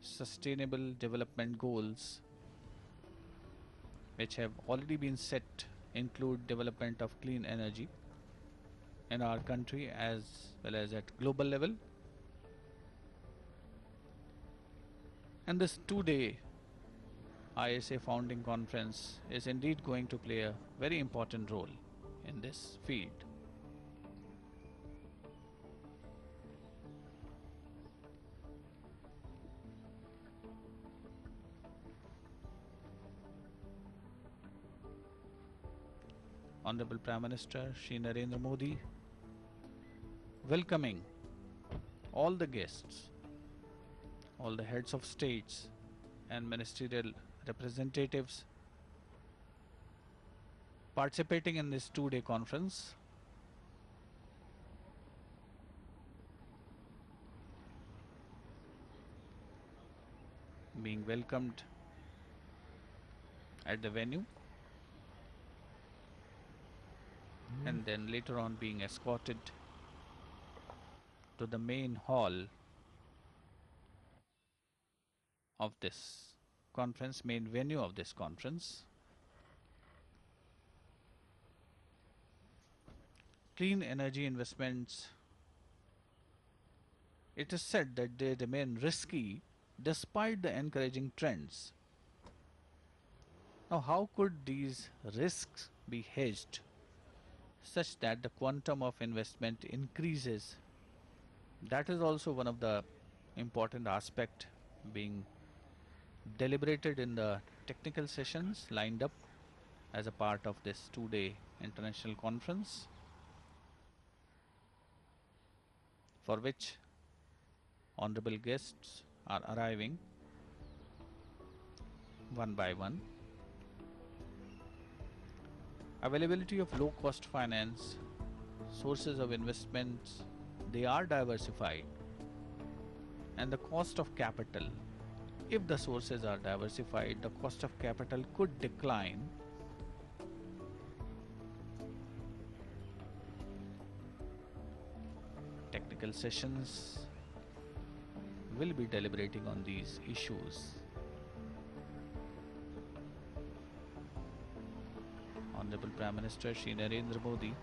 Sustainable development goals which have already been set include development of clean energy in our country as well as at global level. And this 2-day ISA founding conference is indeed going to play a very important role in this field. Honorable Prime Minister Shri Narendra Modi welcoming all the guests, all the heads of states and ministerial representatives participating in this 2-day conference. Being welcomed at the venue and then later on being escorted to the main hall of this conference, main venue of this conference. Clean energy investments, it is said that they remain risky despite the encouraging trends. Now, how could these risks be hedged such that the quantum of investment increases? That is also one of the important aspect being deliberated in the technical sessions lined up as a part of this 2-day international conference, for which honorable guests are arriving one by one. Availability of low cost finance, sources of investments, they are diversified, and the cost of capital, if the sources are diversified, the cost of capital could decline. Technical sessions will be deliberating on these issues. Honorable Prime Minister Shri Narendra Modi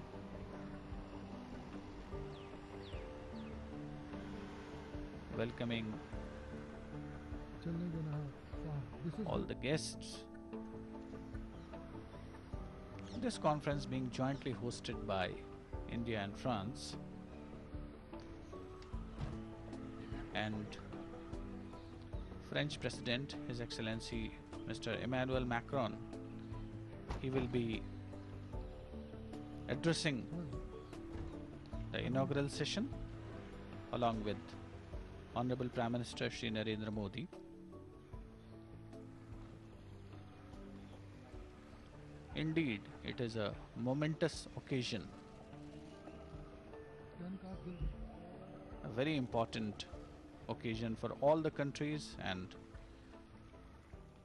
welcoming all the guests. This conference being jointly hosted by India and France, and French President, His Excellency Mr. Emmanuel Macron, he will be addressing the inaugural session along with Honorable Prime Minister Shri Narendra Modi. Indeed, it is a momentous occasion, a very important occasion for all the countries, and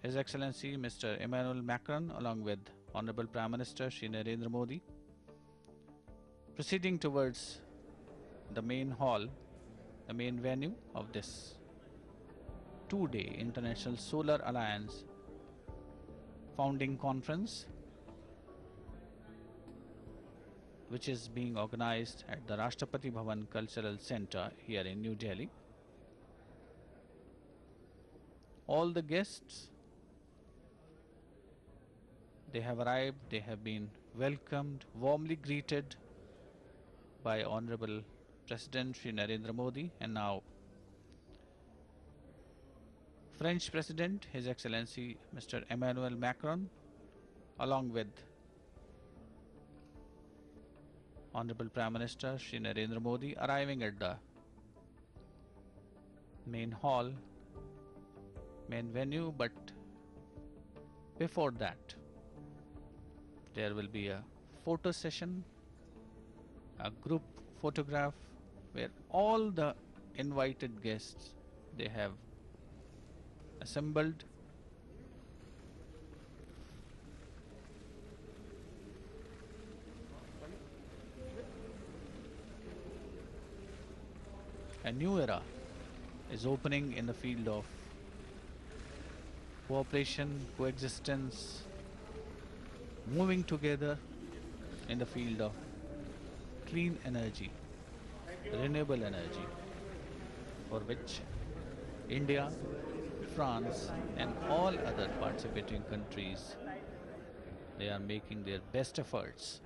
His Excellency Mr. Emmanuel Macron along with Honorable Prime Minister Shri Narendra Modi proceeding towards the main hall, the main venue of this 2-day International Solar Alliance founding conference, which is being organized at the Rashtrapati Bhavan Cultural Center here in New Delhi. All the guests, they have arrived, they have been welcomed, warmly greeted by Honorable President Shri Narendra Modi, and now French President, His Excellency Mr. Emmanuel Macron, along with Honorable Prime Minister Shri Narendra Modi arriving at the main hall, main venue, but before that, there will be a photo session, a group photograph where all the invited guests they have assembled. A new era is opening in the field of cooperation, coexistence, moving together in the field of clean energy, renewable energy, for which India, France, and all other participating countries they are making their best efforts.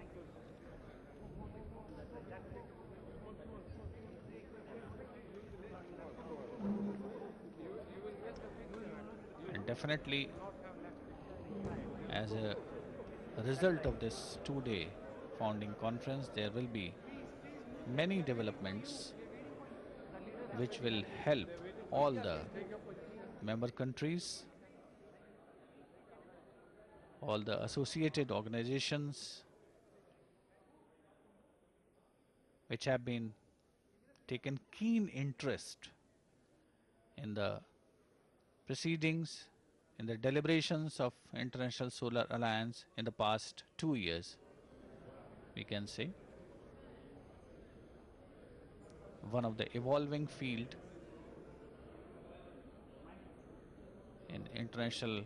And definitely, as a result of this two-day founding conference, there will be many developments which will help all the member countries, all the associated organizations which have been taken keen interest in the proceedings, in the deliberations of International Solar Alliance in the past 2 years, we can say. One of the evolving field in international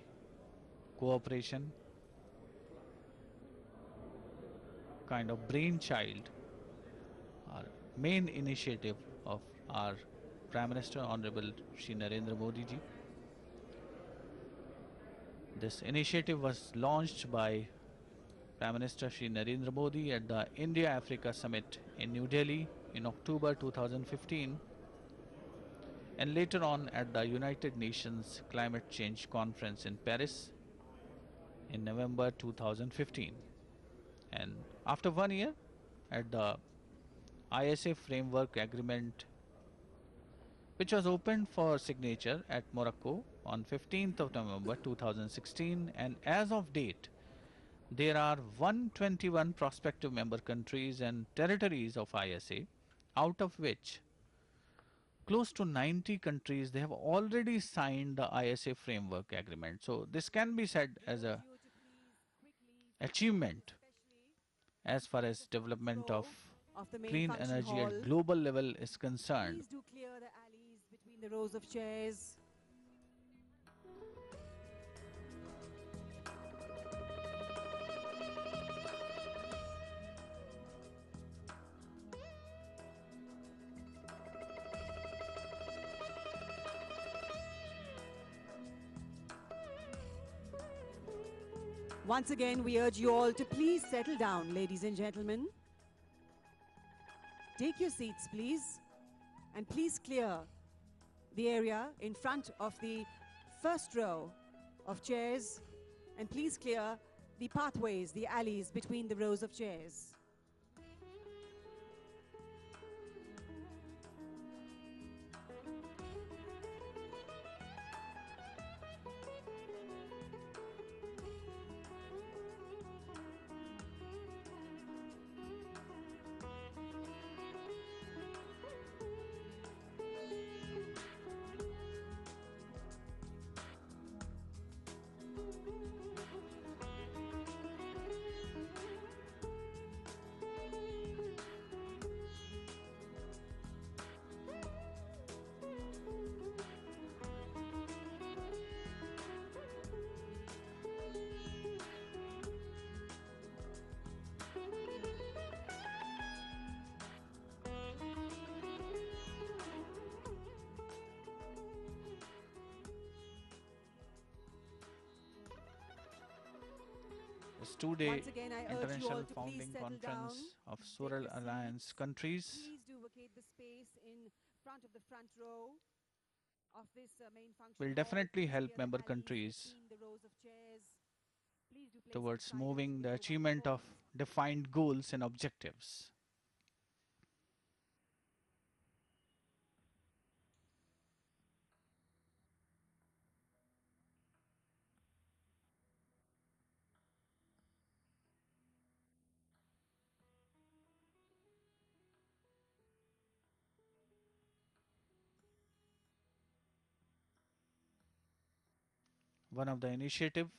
cooperation, kind of brainchild, our main initiative of our Prime Minister Honorable Shri Narendra Modi ji. This initiative was launched by Prime Minister Shri Narendra Modi at the India-Africa Summit in New Delhi in October 2015 and later on at the United Nations Climate Change Conference in Paris in November 2015. And after 1 year at the ISA Framework Agreement, which was opened for signature at Morocco on 15th of November 2016, and as of date, there are 121 prospective member countries and territories of ISA, out of which close to 90 countries they have already signed the ISA framework agreement. So this can be said as a achievement as far as development of the main clean function energy hall. at global level is concerned. Please do clear the alleys between the rows of chairs. Once again, we urge you all to please settle down, ladies and gentlemen. Take your seats, please, and please clear the area in front of the first row of chairs, and please clear the pathways, the alleys between the rows of chairs. This two-day Once again, I urge you all International to please Founding settle down. Conference of Take Solar your Alliance seats. countries Please do vacate the space in front of the front row of this main function will hall. definitely Please help clear the member alleys countries between the rows of chairs. Please do place it towards silently moving the over the achievement of phones. defined goals and objectives. one of the initiative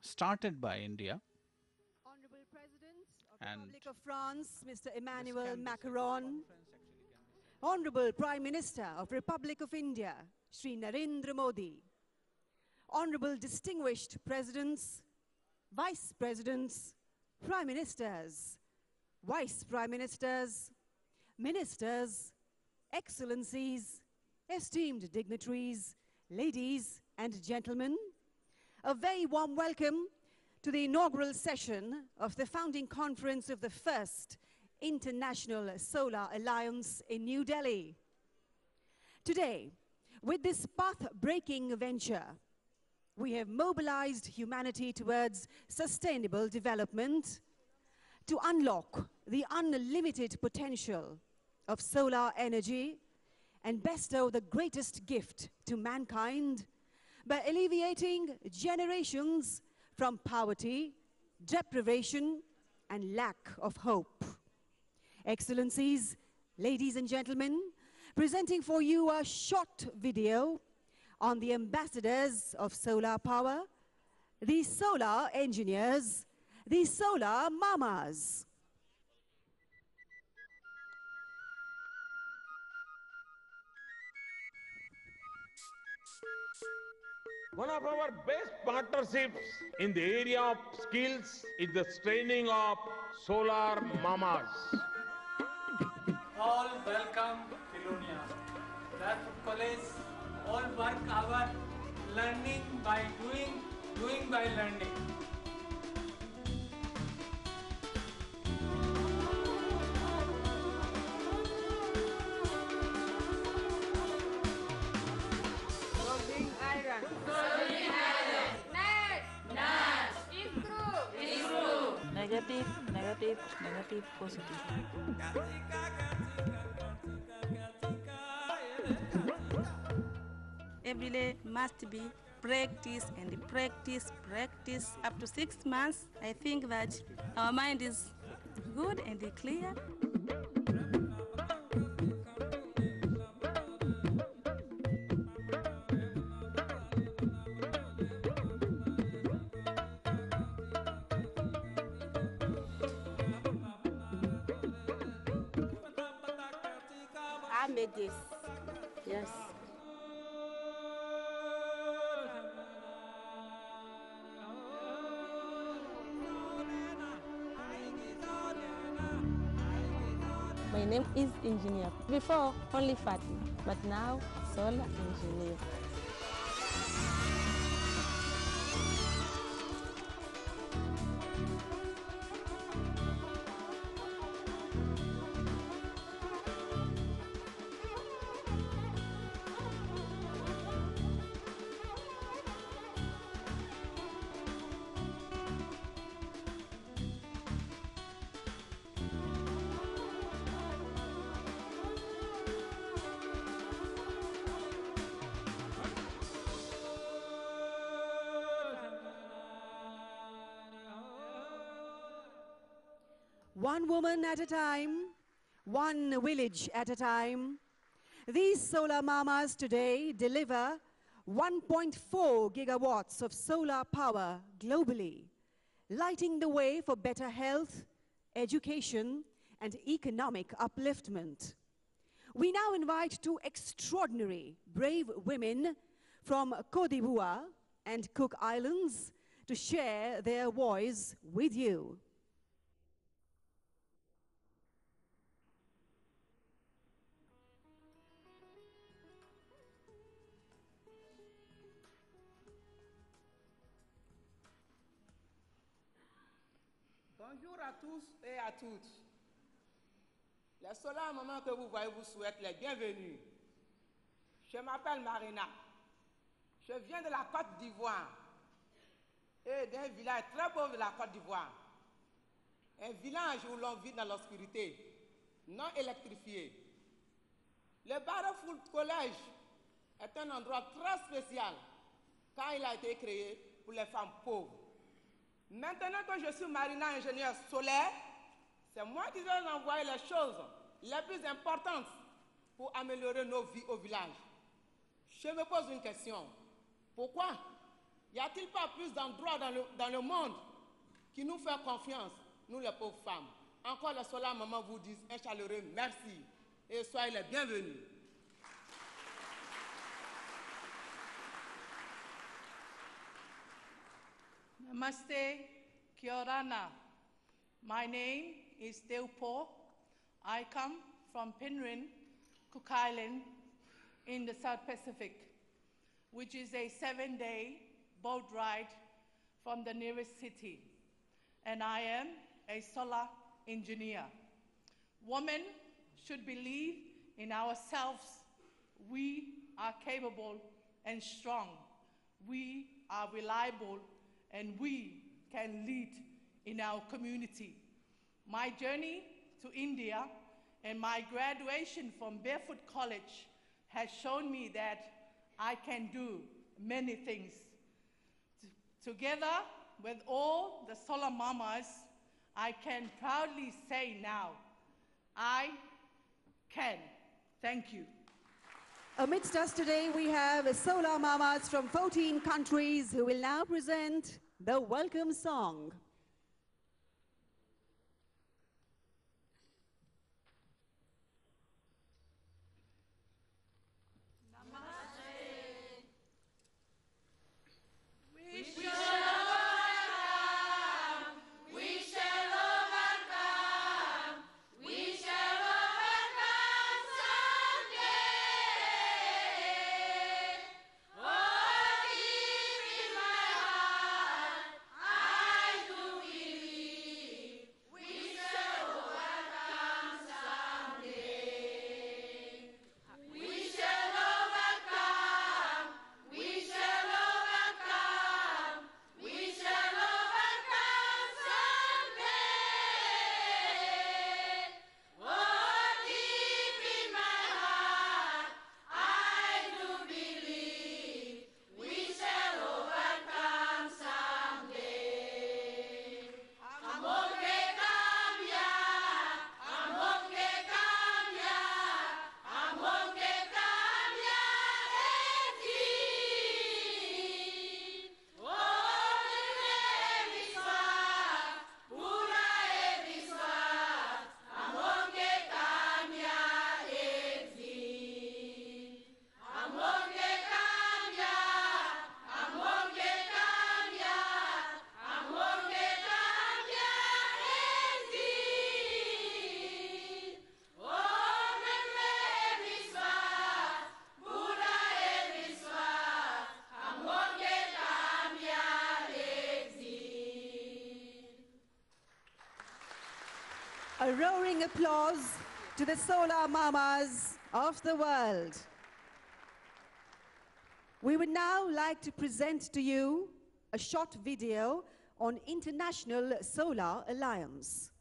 started by India. Honorable President of the And Republic of France, Mr. this Emmanuel can be said, Macron, this conference actually can be said. Honorable Prime Minister of Republic of India, Shri Narendra Modi, Honorable distinguished Presidents, Vice Presidents, Prime Ministers, Vice Prime Ministers, Ministers, Excellencies, esteemed dignitaries, ladies and gentlemen, a very warm welcome to the inaugural session of the founding conference of the first International Solar Alliance in New Delhi. Today, with this path-breaking venture, we have mobilized humanity towards sustainable development to unlock the unlimited potential of solar energy and bestow the greatest gift to mankind by alleviating generations from poverty, deprivation, and lack of hope. Excellencies, ladies and gentlemen, presenting for you a short video on the ambassadors of solar power, the solar engineers, the solar mamas. One of our best partnerships in the area of skills is the training of solar mamas. All welcome Kilonia. Traffic College, all work our learning by doing by learning. Soldering iron. Soldering iron. Net. Screw. Negative, negative, negative, positive. Every day must be practice and practice up to 6 months. I think that our mind is good and clear. I made this. Yes. My name is Engineer. Before, only Fatih, but now Solar Engineer. One woman at a time, one village at a time. These solar mamas today deliver 1.4 gigawatts of solar power globally, lighting the way for better health, education, and economic upliftment. We now invite two extraordinary, brave women from Côte d'Ivoire and Cook Islands to share their voice with you. Bonjour à tous et à toutes. Les solaires mamans que vous voyez vous souhaitent les bienvenus. Je m'appelle Marina. Je viens de la Côte d'Ivoire et d'un village très pauvre de la Côte d'Ivoire. Un village où l'on vit dans l'obscurité, non électrifié. Le Battlefield College est un endroit très spécial car il a été créé pour les femmes pauvres. Maintenant que je suis Marina, ingénieur solaire, c'est moi qui vais envoyer les choses les plus importantes pour améliorer nos vies au village. Je me pose une question. Pourquoi y a-t-il pas plus d'endroits dans le monde qui nous fait confiance, nous les pauvres femmes? Encore les Solar Maman vous disent un chaleureux merci et soyez les bienvenus. Namaste, Kia orana. My name is Deupo. I come from Penryn, Cook Island, in the South Pacific, which is a 7-day boat ride from the nearest city. And I am a solar engineer. Women should believe in ourselves. We are capable and strong. We are reliable, and we can lead in our community. My journey to India and my graduation from Barefoot College has shown me that I can do many things. Together with all the Solar Mamas, I can proudly say now, I can. Thank you. Amidst us today, we have Solar Mamas from 14 countries who will now present the welcome song. A roaring applause to the Solar Mamas of the world. We would now like to present to you a short video on International Solar Alliance.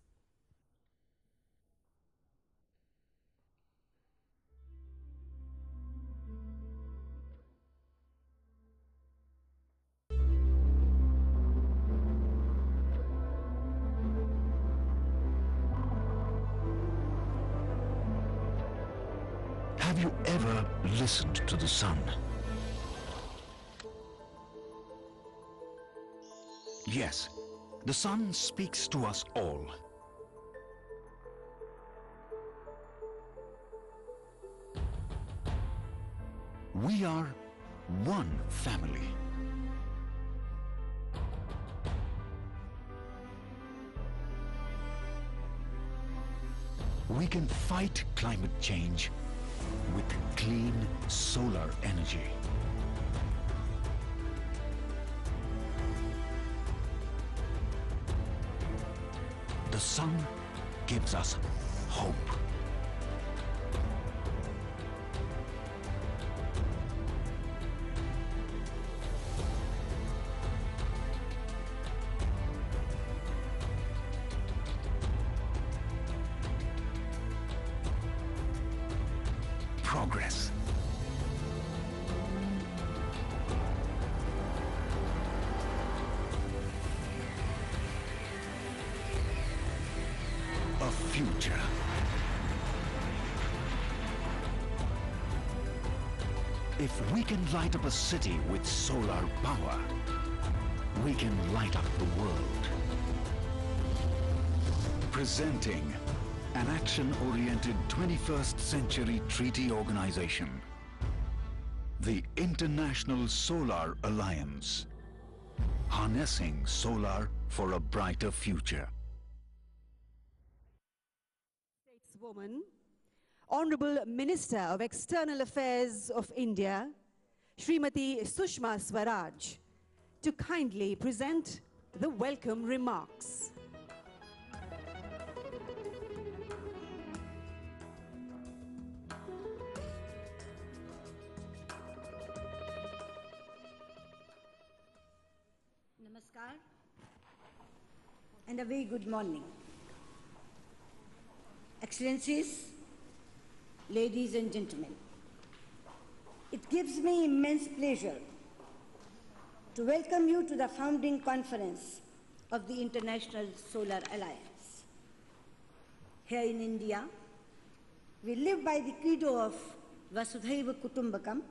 Have you ever listened to the sun? Yes, the sun speaks to us all. We are one family. We can fight climate change with clean solar energy. The sun gives us hope. Progress. A future. If we can light up a city with solar power, we can light up the world. Presenting an action-oriented 21st century treaty organization, the International Solar Alliance, harnessing solar for a brighter future. Stateswoman, Honorable Minister of External Affairs of India, Srimati Sushma Swaraj, to kindly present the welcome remarks. Namaskar and a very good morning. Excellencies, ladies and gentlemen, it gives me immense pleasure to welcome you to the founding conference of the International Solar Alliance. Here in India, we live by the credo of Vasudhaiva Kutumbakam,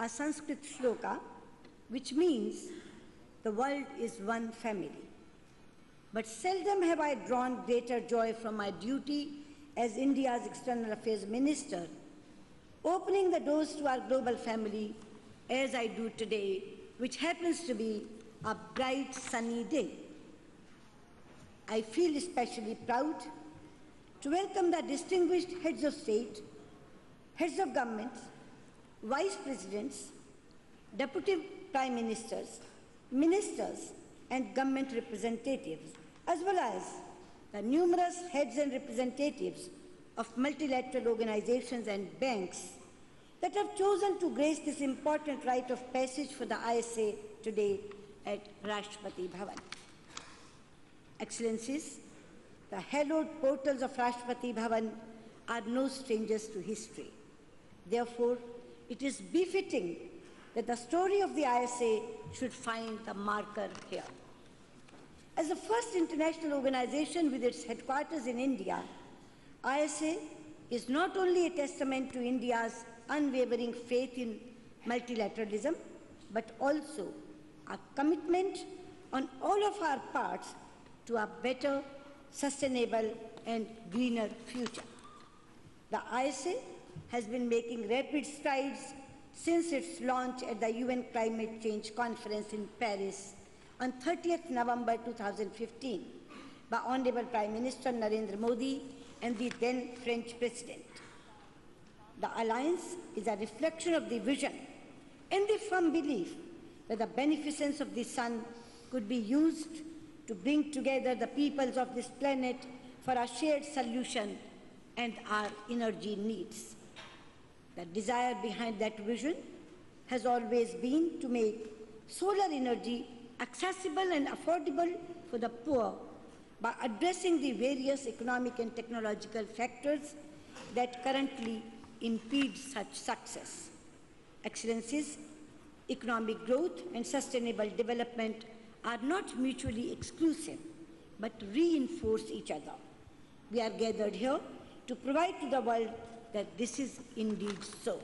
a Sanskrit shloka which means the world is one family. But seldom have I drawn greater joy from my duty as India's External Affairs Minister, opening the doors to our global family as I do today, which happens to be a bright sunny day. I feel especially proud to welcome the distinguished heads of state, heads of government, vice presidents, deputy prime ministers, ministers and government representatives, as well as the numerous heads and representatives of multilateral organizations and banks that have chosen to grace this important rite of passage for the ISA today at Rashtrapati Bhavan. Excellencies, the hallowed portals of Rashtrapati Bhavan are no strangers to history. Therefore, it is befitting that the story of the ISA should find the marker here. As the first international organization with its headquarters in India, ISA is not only a testament to India's unwavering faith in multilateralism, but also a commitment on all of our parts to a better, sustainable and greener future. The ISA has been making rapid strides since its launch at the UN Climate Change Conference in Paris on 30th November 2015 by Honorable Prime Minister Narendra Modi and the then French President. The alliance is a reflection of the vision and the firm belief that the beneficence of the sun could be used to bring together the peoples of this planet for a shared solution and our energy needs. The desire behind that vision has always been to make solar energy accessible and affordable for the poor by addressing the various economic and technological factors that currently impede such success. Excellencies, economic growth and sustainable development are not mutually exclusive, but reinforce each other. We are gathered here to provide to the world that this is indeed so.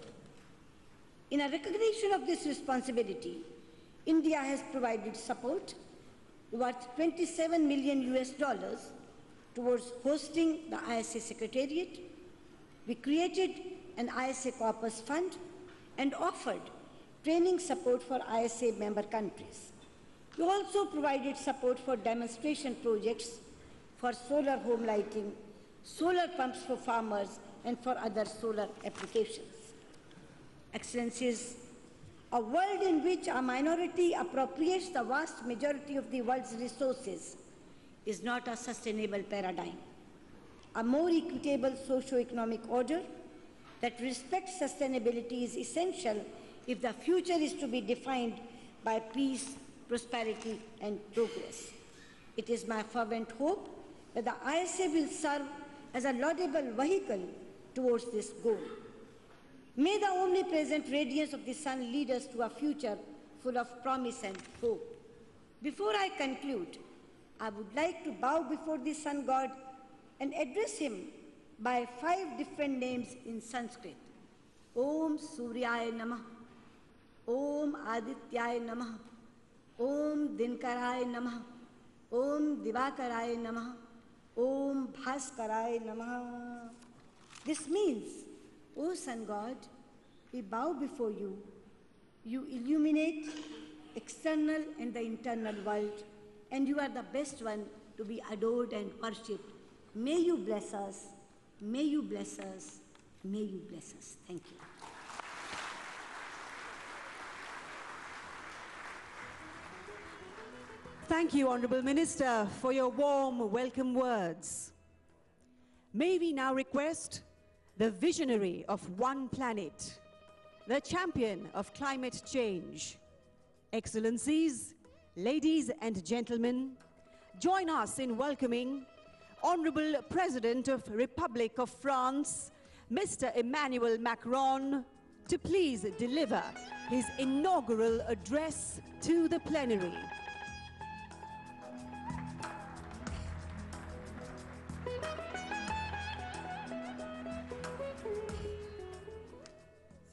In a recognition of this responsibility, India has provided support worth $27 million towards hosting the ISA Secretariat. We created an ISA Corpus Fund and offered training support for ISA member countries. We also provided support for demonstration projects for solar home lighting, solar pumps for farmers, and for other solar applications. Excellencies, a world in which a minority appropriates the vast majority of the world's resources is not a sustainable paradigm. A more equitable socio-economic order that respects sustainability is essential if the future is to be defined by peace, prosperity, and progress. It is my fervent hope that the ISA will serve as a laudable vehicle towards this goal. May the omnipresent radiance of the sun lead us to a future full of promise and hope. Before I conclude, I would like to bow before the sun god and address him by 5 different names in Sanskrit. Om Suryaya Namah, Om Adityaya Namah, Om Dinkaraya Namah, Om Divakaraya Namah, Om Bhaskaraya Namah. This means, O Sun God, we bow before you. You illuminate external and the internal world, and you are the best one to be adored and worshipped. May you bless us, may you bless us, may you bless us. Thank you. Thank you, Honourable Minister, for your warm welcome words. May we now request the visionary of One Planet, the champion of climate change. Excellencies, ladies and gentlemen, join us in welcoming Honourable President of Republic of France, Mr. Emmanuel Macron, to please deliver his inaugural address to the plenary.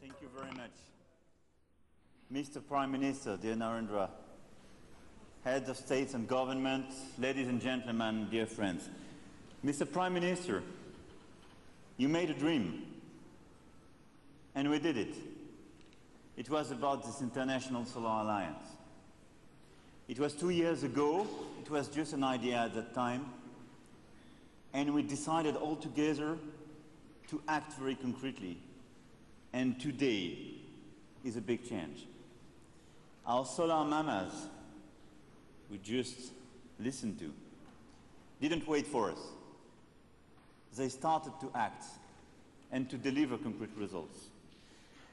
Thank you very much. Mr. Prime Minister, dear Narendra, heads of states and government, ladies and gentlemen, dear friends. Mr. Prime Minister, you made a dream, and we did it. It was about this International Solar Alliance. It was 2 years ago, it was just an idea at that time, and we decided all together to act very concretely. And today is a big change. Our solar mamas, we just listened to, didn't wait for us. They started to act and to deliver concrete results.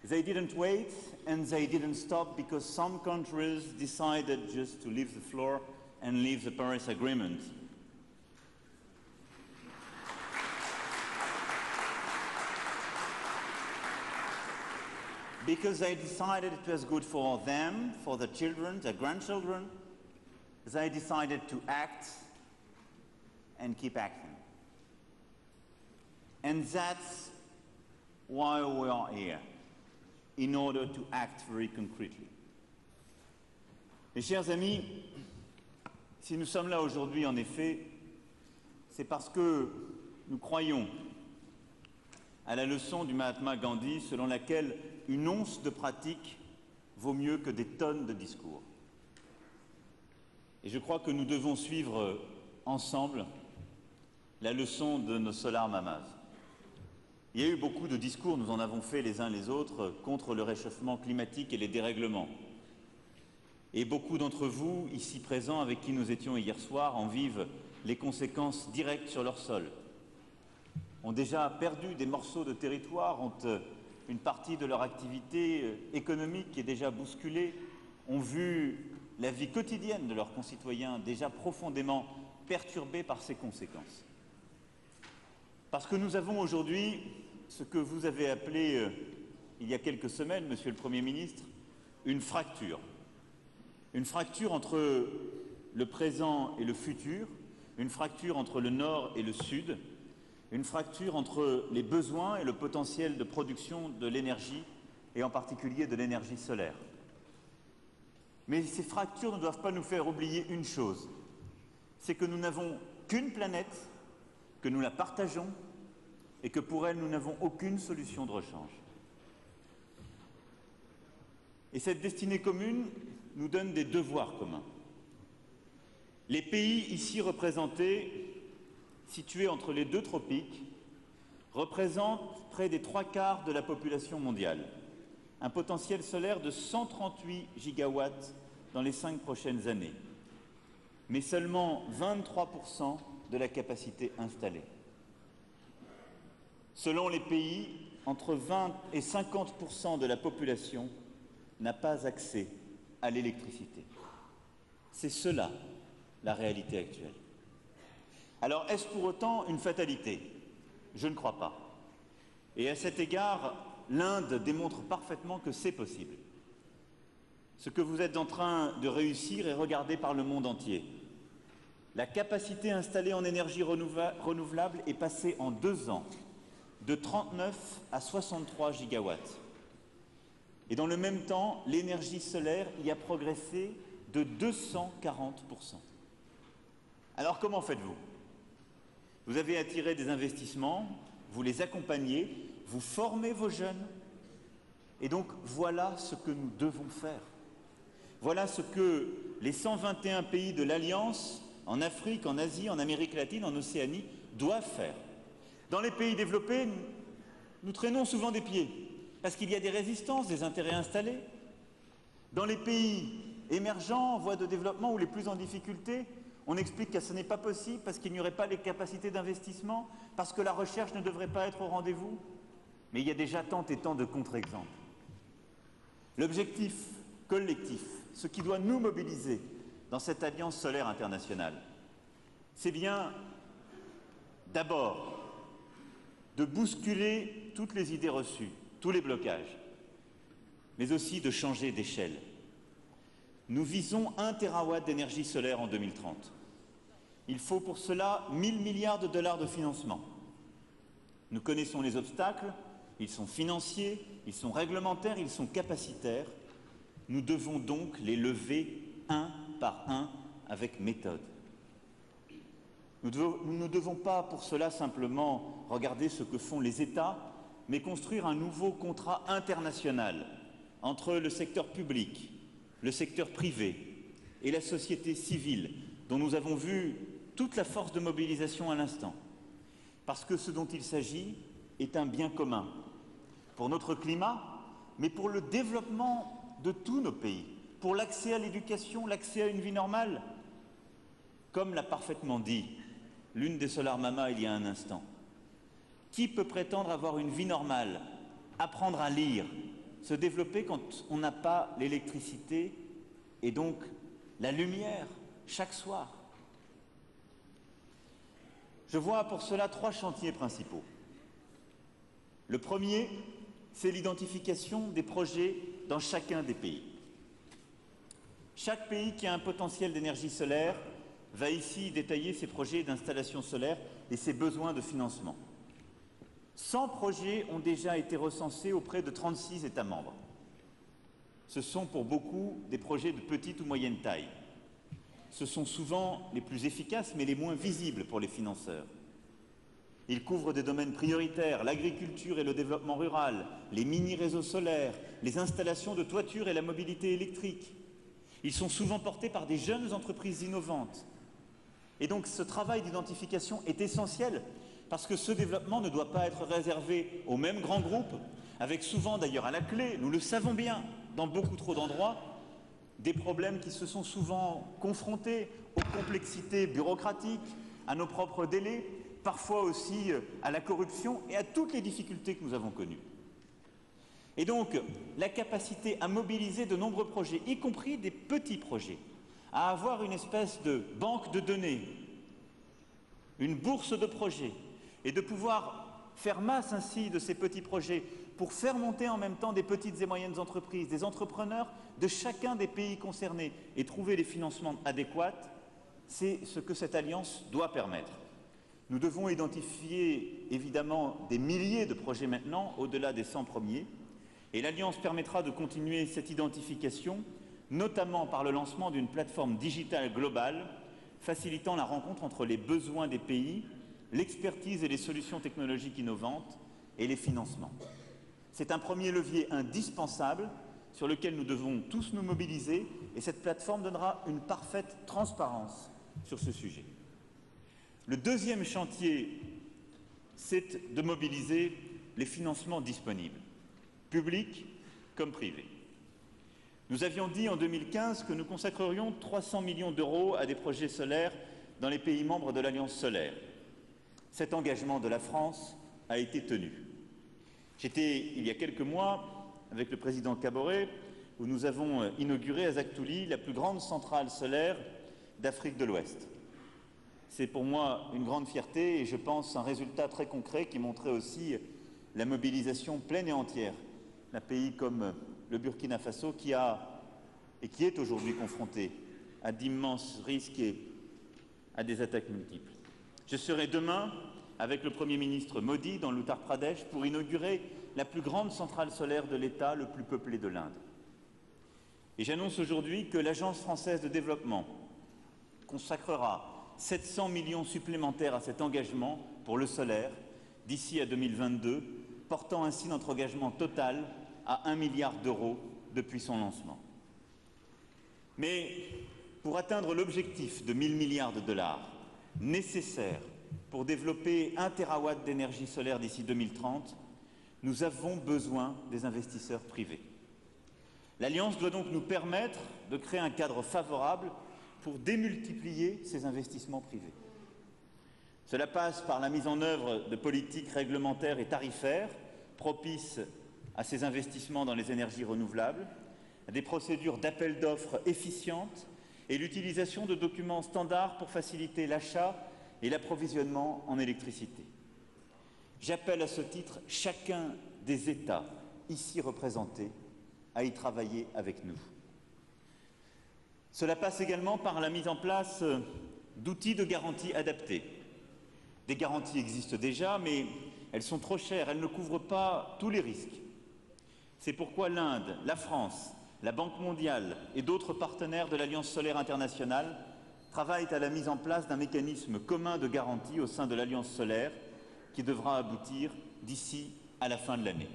They didn't wait and they didn't stop because some countries decided just to leave the floor and leave the Paris Agreement. Because they decided it was good for them, for their children, their grandchildren, they decided to act and keep acting. And that's why we are here, in order to act very concretely. Mes chers amis, si nous sommes là aujourd'hui, en effet, c'est parce que nous croyons à la leçon du Mahatma Gandhi selon laquelle une once de pratique vaut mieux que des tonnes de discours. Et je crois que nous devons suivre ensemble la leçon de nos Solar Mamas. Il y a eu beaucoup de discours, nous en avons fait les uns les autres, contre le réchauffement climatique et les dérèglements. Et beaucoup d'entre vous, ici présents, avec qui nous étions hier soir, en vivent les conséquences directes sur leur sol. Ont déjà perdu des morceaux de territoire, ont une partie de leur activité économique qui est déjà bousculée, ont vu la vie quotidienne de leurs concitoyens déjà profondément perturbée par ces conséquences. Parce que nous avons aujourd'hui ce que vous avez appelé, il y a quelques semaines, Monsieur le Premier ministre, une fracture. Une fracture entre le présent et le futur, une fracture entre le Nord et le Sud, une fracture entre les besoins et le potentiel de production de l'énergie, et en particulier de l'énergie solaire. Mais ces fractures ne doivent pas nous faire oublier une chose, c'est que nous n'avons qu'une planète, que nous la partageons, et que pour elle, nous n'avons aucune solution de rechange. Et cette destinée commune nous donne des devoirs communs. Les pays ici représentés, situés entre les deux tropiques, représentent près des 3/4 de la population mondiale, un potentiel solaire de 138 gigawatts dans les 5 prochaines années, mais seulement 23% de la capacité installée. Selon les pays, entre 20 et 50% de la population n'a pas accès à l'électricité. C'est cela, la réalité actuelle. Alors, est-ce pour autant une fatalité? Je ne crois pas. Et à cet égard, l'Inde démontre parfaitement que c'est possible. Ce que vous êtes en train de réussir est regardé par le monde entier. La capacité installée en énergie renouvelable est passée en 2 ans de 39 à 63 gigawatts. Et dans le même temps, l'énergie solaire y a progressé de 240%. Alors comment faites-vous? Vous avez attiré des investissements, vous les accompagnez, vous formez vos jeunes. Et donc voilà ce que nous devons faire. Voilà ce que les 121 pays de l'Alliance, en Afrique, en Asie, en Amérique latine, en Océanie, doivent faire. Dans les pays développés, nous traînons souvent des pieds, parce qu'il y a des résistances, des intérêts installés. Dans les pays émergents, en voie de développement ou les plus en difficulté, on explique que ce n'est pas possible parce qu'il n'y aurait pas les capacités d'investissement, parce que la recherche ne devrait pas être au rendez-vous. Mais il y a déjà tant et tant de contre-exemples. L'objectif collectif, ce qui doit nous mobiliser dans cette alliance solaire internationale, c'est bien d'abord de bousculer toutes les idées reçues, tous les blocages, mais aussi de changer d'échelle. Nous visons 1 terawatt d'énergie solaire en 2030. Il faut pour cela 1 000 milliards de dollars de financement. Nous connaissons les obstacles, ils sont financiers, ils sont réglementaires, ils sont capacitaires. Nous devons donc les lever un par un avec méthode. Nous ne devons pas pour cela simplement regarder ce que font les États, mais construire un nouveau contrat international entre le secteur public, le secteur privé et la société civile, dont nous avons vu toute la force de mobilisation à l'instant. Parce que ce dont il s'agit est un bien commun, pour notre climat, mais pour le développement de tous nos pays, pour l'accès à l'éducation, l'accès à une vie normale. Comme l'a parfaitement dit l'une des Solar Mamas il y a un instant. Qui peut prétendre avoir une vie normale, apprendre à lire, se développer quand on n'a pas l'électricité et donc la lumière chaque soir? Je vois pour cela 3 chantiers principaux. Le premier, c'est l'identification des projets dans chacun des pays. Chaque pays qui a un potentiel d'énergie solaire va ici détailler ses projets d'installation solaire et ses besoins de financement. 100 projets ont déjà été recensés auprès de 36 États membres. Ce sont pour beaucoup des projets de petite ou moyenne taille. Ce sont souvent les plus efficaces mais les moins visibles pour les financeurs. Ils couvrent des domaines prioritaires, l'agriculture et le développement rural, les mini-réseaux solaires, les installations de toiture et la mobilité électrique. Ils sont souvent portés par des jeunes entreprises innovantes. Et donc ce travail d'identification est essentiel parce que ce développement ne doit pas être réservé aux mêmes grands groupes, avec souvent d'ailleurs à la clé, nous le savons bien, dans beaucoup trop d'endroits, des problèmes qui se sont souvent confrontés aux complexités bureaucratiques, à nos propres délais, parfois aussi à la corruption et à toutes les difficultés que nous avons connues. Et donc, la capacité à mobiliser de nombreux projets, y compris des petits projets, à avoir une espèce de banque de données, une bourse de projets, et de pouvoir faire masse ainsi de ces petits projets pour faire monter en même temps des petites et moyennes entreprises, des entrepreneurs de chacun des pays concernés et trouver les financements adéquats, c'est ce que cette alliance doit permettre. Nous devons identifier évidemment des milliers de projets maintenant, au-delà des 100 premiers, et l'Alliance permettra de continuer cette identification, notamment par le lancement d'une plateforme digitale globale, facilitant la rencontre entre les besoins des pays, l'expertise et les solutions technologiques innovantes et les financements. C'est un premier levier indispensable sur lequel nous devons tous nous mobiliser et cette plateforme donnera une parfaite transparence sur ce sujet. Le deuxième chantier, c'est de mobiliser les financements disponibles, publics comme privés. Nous avions dit en 2015 que nous consacrerions 300 millions d'euros à des projets solaires dans les pays membres de l'Alliance solaire. Cet engagement de la France a été tenu. J'étais, il y a quelques mois, avec le président Kaboré, où nous avons inauguré à Zagtouli la plus grande centrale solaire d'Afrique de l'Ouest. C'est pour moi une grande fierté et je pense un résultat très concret qui montrait aussi la mobilisation pleine et entière d'un pays comme le Burkina Faso qui est aujourd'hui confronté à d'immenses risques et à des attaques multiples. Je serai demain avec le Premier ministre Modi dans l'Uttar Pradesh pour inaugurer la plus grande centrale solaire de l'État le plus peuplé de l'Inde. Et j'annonce aujourd'hui que l'Agence française de développement consacrera 700 millions supplémentaires à cet engagement pour le solaire d'ici à 2022, portant ainsi notre engagement total à 1 milliard d'euros depuis son lancement. Mais pour atteindre l'objectif de 1 000 milliards de dollars nécessaire pour développer 1 terawatt d'énergie solaire d'ici 2030, nous avons besoin des investisseurs privés. L'Alliance doit donc nous permettre de créer un cadre favorable pour démultiplier ces investissements privés. Cela passe par la mise en œuvre de politiques réglementaires et tarifaires propices à ces investissements dans les énergies renouvelables, des procédures d'appel d'offres efficientes et l'utilisation de documents standards pour faciliter l'achat et l'approvisionnement en électricité. J'appelle à ce titre chacun des États ici représentés à y travailler avec nous. Cela passe également par la mise en place d'outils de garantie adaptés. Des garanties existent déjà, mais elles sont trop chères, elles ne couvrent pas tous les risques. C'est pourquoi l'Inde, la France, la Banque mondiale et d'autres partenaires de l'Alliance solaire internationale travaillent à la mise en place d'un mécanisme commun de garantie au sein de l'Alliance solaire qui devra aboutir d'ici à la fin de l'année.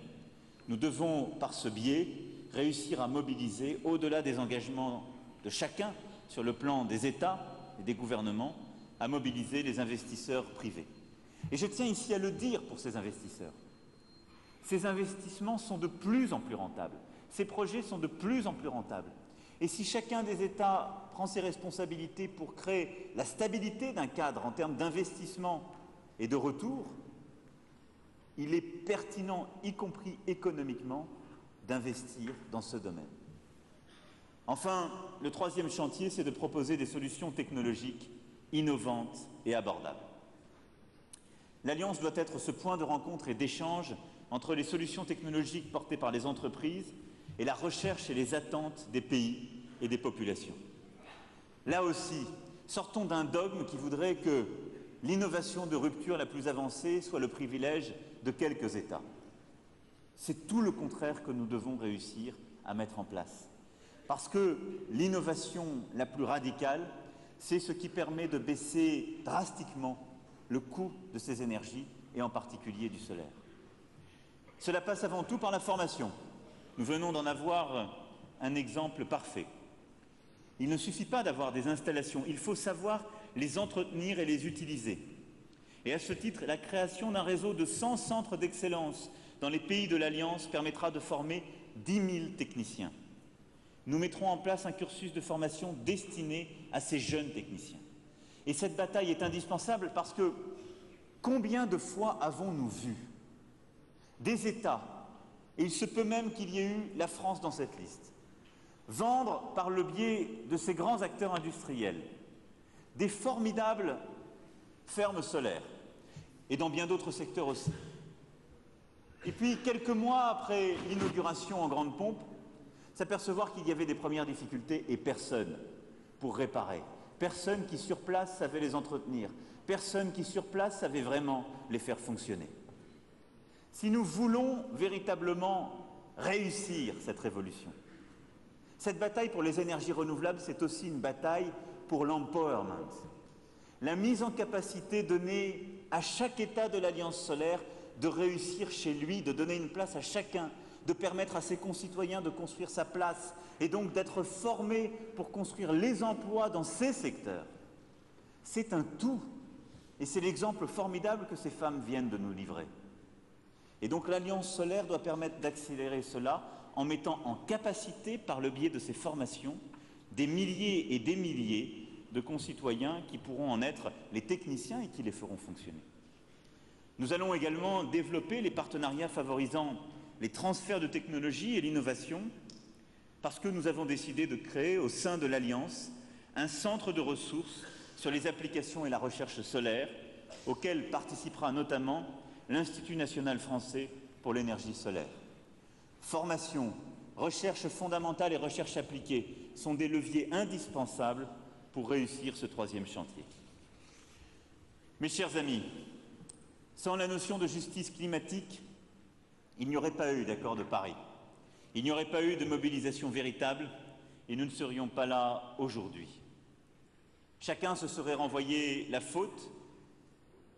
Nous devons, par ce biais, réussir à mobiliser, au-delà des engagements de chacun sur le plan des États et des gouvernements, à mobiliser les investisseurs privés. Et je tiens ici à le dire pour ces investisseurs. Ces investissements sont de plus en plus rentables. Ces projets sont de plus en plus rentables. Et si chacun des États prend ses responsabilités pour créer la stabilité d'un cadre en termes d'investissement et de retour, il est pertinent, y compris économiquement, d'investir dans ce domaine. Enfin, le troisième chantier, c'est de proposer des solutions technologiques innovantes et abordables. L'Alliance doit être ce point de rencontre et d'échange entre les solutions technologiques portées par les entreprises et la recherche et les attentes des pays et des populations. Là aussi, sortons d'un dogme qui voudrait que l'innovation de rupture la plus avancée soit le privilège de quelques États. C'est tout le contraire que nous devons réussir à mettre en place. Parce que l'innovation la plus radicale, c'est ce qui permet de baisser drastiquement le coût de ces énergies, et en particulier du solaire. Cela passe avant tout par la formation. Nous venons d'en avoir un exemple parfait. Il ne suffit pas d'avoir des installations, il faut savoir les entretenir et les utiliser. Et à ce titre, la création d'un réseau de 100 centres d'excellence dans les pays de l'Alliance permettra de former 10 000 techniciens. Nous mettrons en place un cursus de formation destiné à ces jeunes techniciens. Et cette bataille est indispensable parce que combien de fois avons-nous vu des États, et il se peut même qu'il y ait eu la France dans cette liste, vendre par le biais de ces grands acteurs industriels des formidables fermes solaires, et dans bien d'autres secteurs aussi. Et puis, quelques mois après l'inauguration en grande pompe, s'apercevoir qu'il y avait des premières difficultés et personne pour réparer. Personne qui sur place savait les entretenir. Personne qui sur place savait vraiment les faire fonctionner. Si nous voulons véritablement réussir cette révolution, cette bataille pour les énergies renouvelables, c'est aussi une bataille pour l'empowerment. La mise en capacité donnée à chaque État de l'Alliance solaire de réussir chez lui, de donner une place à chacun, de permettre à ses concitoyens de construire sa place et donc d'être formés pour construire les emplois dans ces secteurs. C'est un tout. Et c'est l'exemple formidable que ces femmes viennent de nous livrer. Et donc l'Alliance solaire doit permettre d'accélérer cela en mettant en capacité, par le biais de ces formations, des milliers et des milliers de concitoyens qui pourront en être les techniciens et qui les feront fonctionner. Nous allons également développer les partenariats favorisant les transferts de technologies et l'innovation, parce que nous avons décidé de créer au sein de l'Alliance un centre de ressources sur les applications et la recherche solaire, auquel participera notamment l'Institut national français pour l'énergie solaire. Formation, recherche fondamentale et recherche appliquée sont des leviers indispensables pour réussir ce troisième chantier. Mes chers amis, sans la notion de justice climatique, il n'y aurait pas eu d'accord de Paris. Il n'y aurait pas eu de mobilisation véritable et nous ne serions pas là aujourd'hui. Chacun se serait renvoyé la faute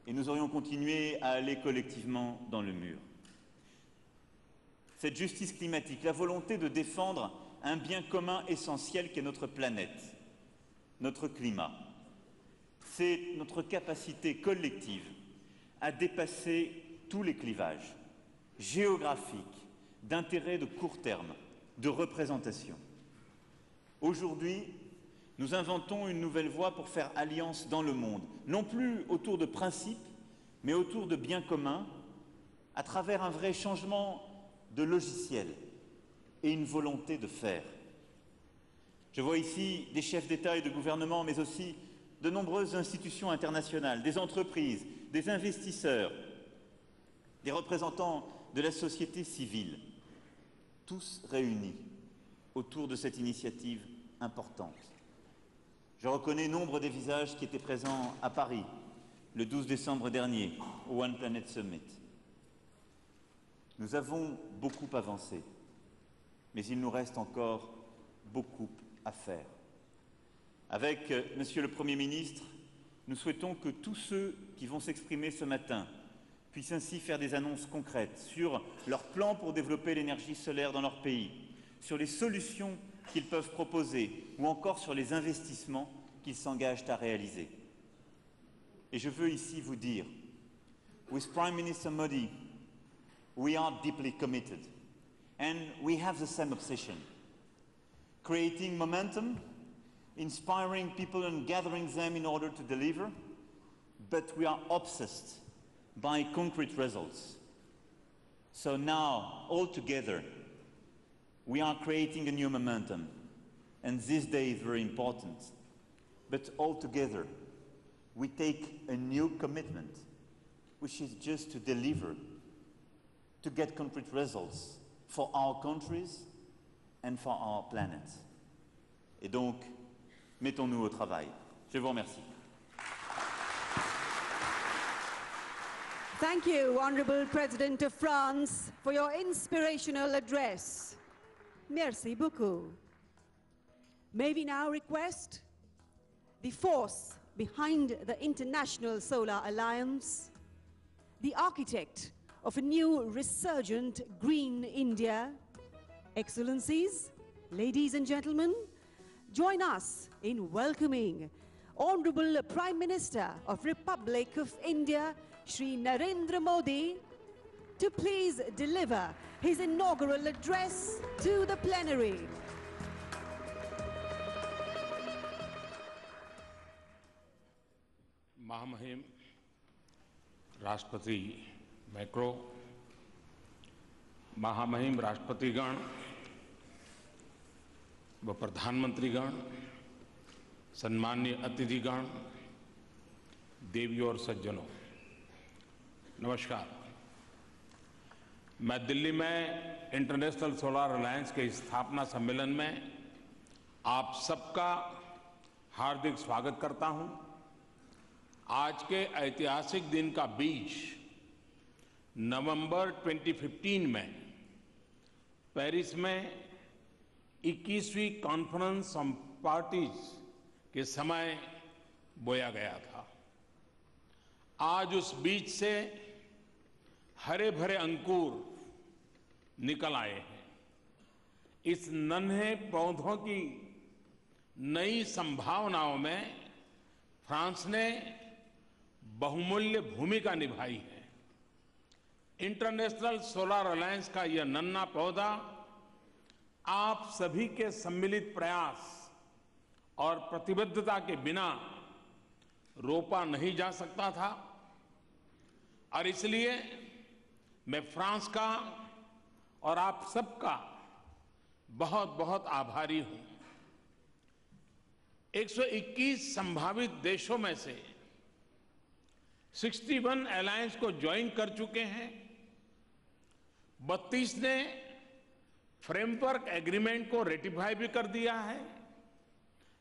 et nous aurions continué à aller collectivement dans le mur. Cette justice climatique, la volonté de défendre un bien commun essentiel qu'est notre planète, notre climat, c'est notre capacité collective à dépasser tous les clivages géographiques, d'intérêts de court terme, de représentation. Aujourd'hui, nous inventons une nouvelle voie pour faire alliance dans le monde, non plus autour de principes, mais autour de biens communs, à travers un vrai changement de logiciel et une volonté de faire. Je vois ici des chefs d'État et de gouvernement, mais aussi de nombreuses institutions internationales, des entreprises, des investisseurs, des représentants de la société civile, tous réunis autour de cette initiative importante. Je reconnais nombre des visages qui étaient présents à Paris le 12 décembre dernier au One Planet Summit. Nous avons beaucoup avancé, mais il nous reste encore beaucoup à faire. Avec Monsieur le Premier ministre, nous souhaitons que tous ceux qui vont s'exprimer ce matin puissent ainsi faire des annonces concrètes sur leur plan pour développer l'énergie solaire dans leur pays, sur les solutions qu'ils peuvent proposer ou encore sur les investissements qu'ils s'engagent à réaliser. Et je veux ici vous dire, with Prime Minister Modi, we are deeply committed and we have the same obsession, creating momentum, inspiring people and gathering them in order to deliver, but we are obsessed by concrete results. So now, all together, we are creating a new momentum, and this day is very important. But all together, we take a new commitment, which is just to deliver, to get concrete results for our countries and for our planet. Et donc, mettons-nous au travail. Je vous remercie. Thank you, Honourable President of France, for your inspirational address. Merci beaucoup. May we now request the force behind the International Solar Alliance, the architect of a new resurgent green India. Excellencies, ladies and gentlemen, join us in welcoming Honourable Prime Minister of Republic of India, Shri Narendra Modi, to please deliver his inaugural address to the plenary. महामहिम राष्ट्रपति macro, महामहिम राष्ट्रपतिगण व प्रधानमंत्रीगण, सम्माननीय अतिथिगण, देवियों और सज्जनों, नमस्कार। मैं दिल्ली में इंटरनेशनल सोलर अलायंस के स्थापना सम्मेलन में आप सबका हार्दिक स्वागत करता हूं। आज के ऐतिहासिक दिन का बीज नवंबर 2015 में पेरिस में 21वीं कॉन्फ्रेंस ऑन पार्टीज के समय बोया गया था। आज उस बीज से हरे भरे अंकुर निकल आए हैं। इस नन्हे पौधों की नई संभावनाओं में फ्रांस ने बहुमूल्य भूमिका निभाई है। इंटरनेशनल सोलर अलायंस का यह नन्हा पौधा आप सभी के सम्मिलित प्रयास और प्रतिबद्धता के बिना रोपा नहीं जा सकता था और इसलिए मैं फ्रांस का और आप सबका बहुत बहुत आभारी हूं। 121 संभावित देशों में से 61 अलायंस को ज्वाइन कर चुके हैं। 32 ने फ्रेमवर्क एग्रीमेंट को रेटिफाई भी कर दिया है।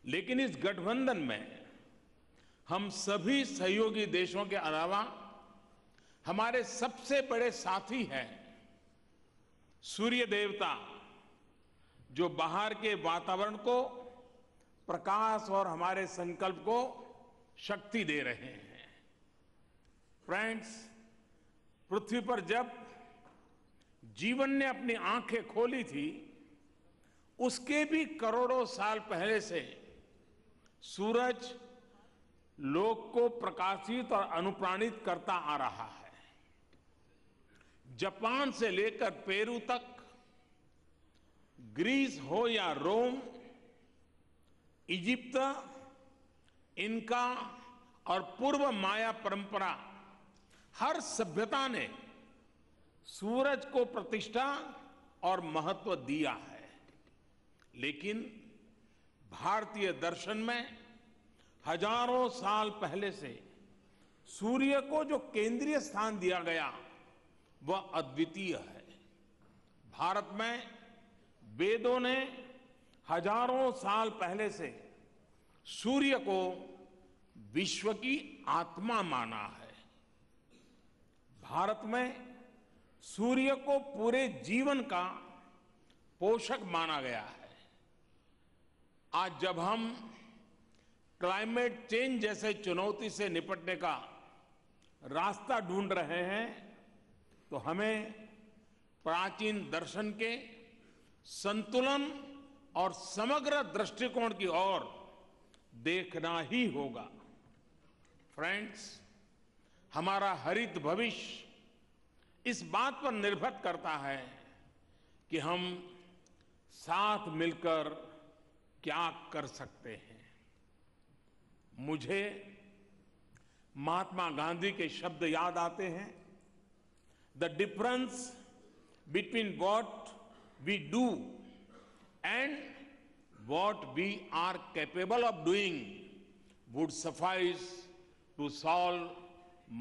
लेकिन इस गठबंधन में हम सभी सहयोगी देशों के अलावा हमारे सबसे बड़े साथी हैं सूर्य देवता जो बाहर के वातावरण को प्रकाश और हमारे संकल्प को शक्ति दे रहे हैं। फ्रेंड्स, पृथ्वी पर जब जीवन ने अपनी आंखें खोली थी, उसके भी करोड़ों साल पहले से सूरज लोक को प्रकाशित और अनुप्राणित करता आ रहा है। जापान से लेकर पेरू तक, ग्रीस हो या रोम, इजिप्ट, इनका और पूर्व माया परंपरा, हर सभ्यता ने सूरज को प्रतिष्ठा और महत्व दिया है। लेकिन भारतीय दर्शन में हजारों साल पहले से सूर्य को जो केंद्रीय स्थान दिया गया वह अद्वितीय है। भारत में वेदों ने हजारों साल पहले से सूर्य को विश्व की आत्मा माना है। भारत में सूर्य को पूरे जीवन का पोषक माना गया है। आज जब हम क्लाइमेट चेंज जैसे चुनौती से निपटने का रास्ता ढूंढ रहे हैं, तो हमें प्राचीन दर्शन के संतुलन और समग्र दृष्टिकोण की ओर देखना ही होगा। फ्रेंड्स, हमारा हरित भविष्य इस बात पर निर्भर करता है कि हम साथ मिलकर क्या कर सकते हैं। मुझे महात्मा गांधी के शब्द याद आते हैं, the difference between what we do and what we are capable of doing would suffice to solve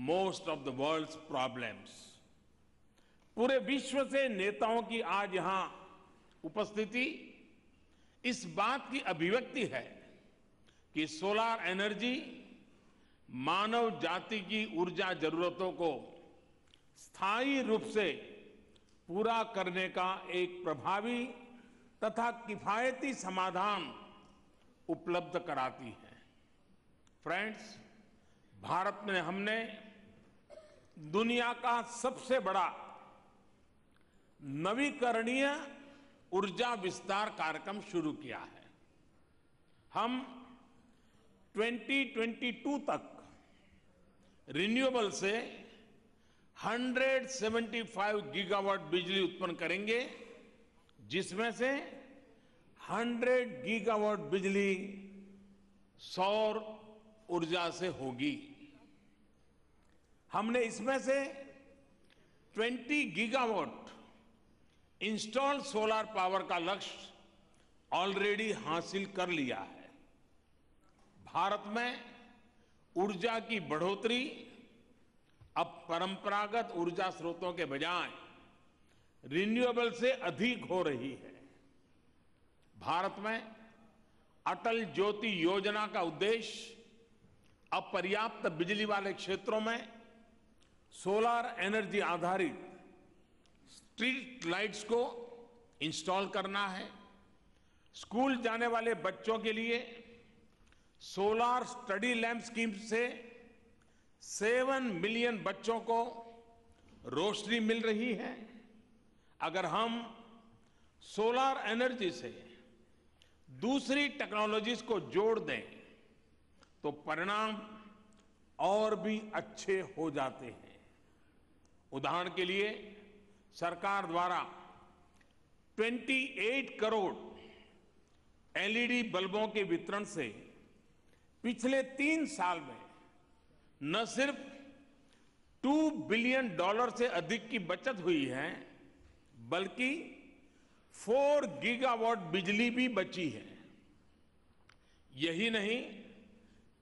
most of the world's problems. पूरे विश्व से नेताओं की आज यहां उपस्थिति इस बात की अभिव्यक्ति है कि सोलर एनर्जी मानव जाति की ऊर्जा जरूरतों को स्थायी रूप से पूरा करने का एक प्रभावी तथा किफायती समाधान उपलब्ध कराती है। फ्रेंड्स, भारत में हमने दुनिया का सबसे बड़ा नवीकरणीय ऊर्जा विस्तार कार्यक्रम शुरू किया है। हम 2022 तक रिन्यूएबल से 175 गीगावाट बिजली उत्पन्न करेंगे, जिसमें से 100 गीगावाट बिजली सौर ऊर्जा से होगी। हमने इसमें से 20 गीगावाट इंस्टॉल सोलर पावर का लक्ष्य ऑलरेडी हासिल कर लिया है। भारत में ऊर्जा की बढ़ोतरी अब परंपरागत ऊर्जा स्रोतों के बजाय रिन्यूएबल से अधिक हो रही है। भारत में अटल ज्योति योजना का उद्देश्य अपर्याप्त बिजली वाले क्षेत्रों में सोलर एनर्जी आधारित स्ट्रीट लाइट्स को इंस्टॉल करना है। स्कूल जाने वाले बच्चों के लिए सोलर स्टडी लैंप स्कीम से 7 मिलियन बच्चों को रोशनी मिल रही है। अगर हम सोलर एनर्जी से दूसरी टेक्नोलॉजीज को जोड़ दें तो परिणाम और भी अच्छे हो जाते हैं। उदाहरण के लिए सरकार द्वारा 28 करोड़ एलईडी बल्बों के वितरण से पिछले 3 साल में न सिर्फ $2 बिलियन से अधिक की बचत हुई है, बल्कि 4 गीगावाट बिजली भी बची है। यही नहीं,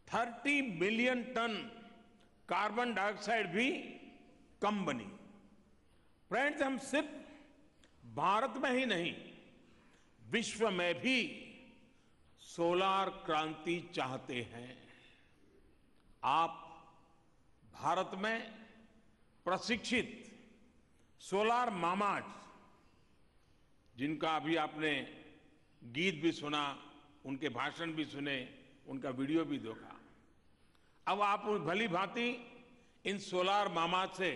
30 मिलियन टन कार्बन डाइऑक्साइड भी कम बनी। फ्रेंड्स, हम सिर्फ भारत में ही नहीं, विश्व में भी सोलर क्रांति चाहते हैं। आप भारत में प्रशिक्षित सोलर मामाज जिनका अभी आपने गीत भी सुना, उनके भाषण भी सुने, उनका वीडियो भी देखा। अब आप भली भांति इन सोलार मामा से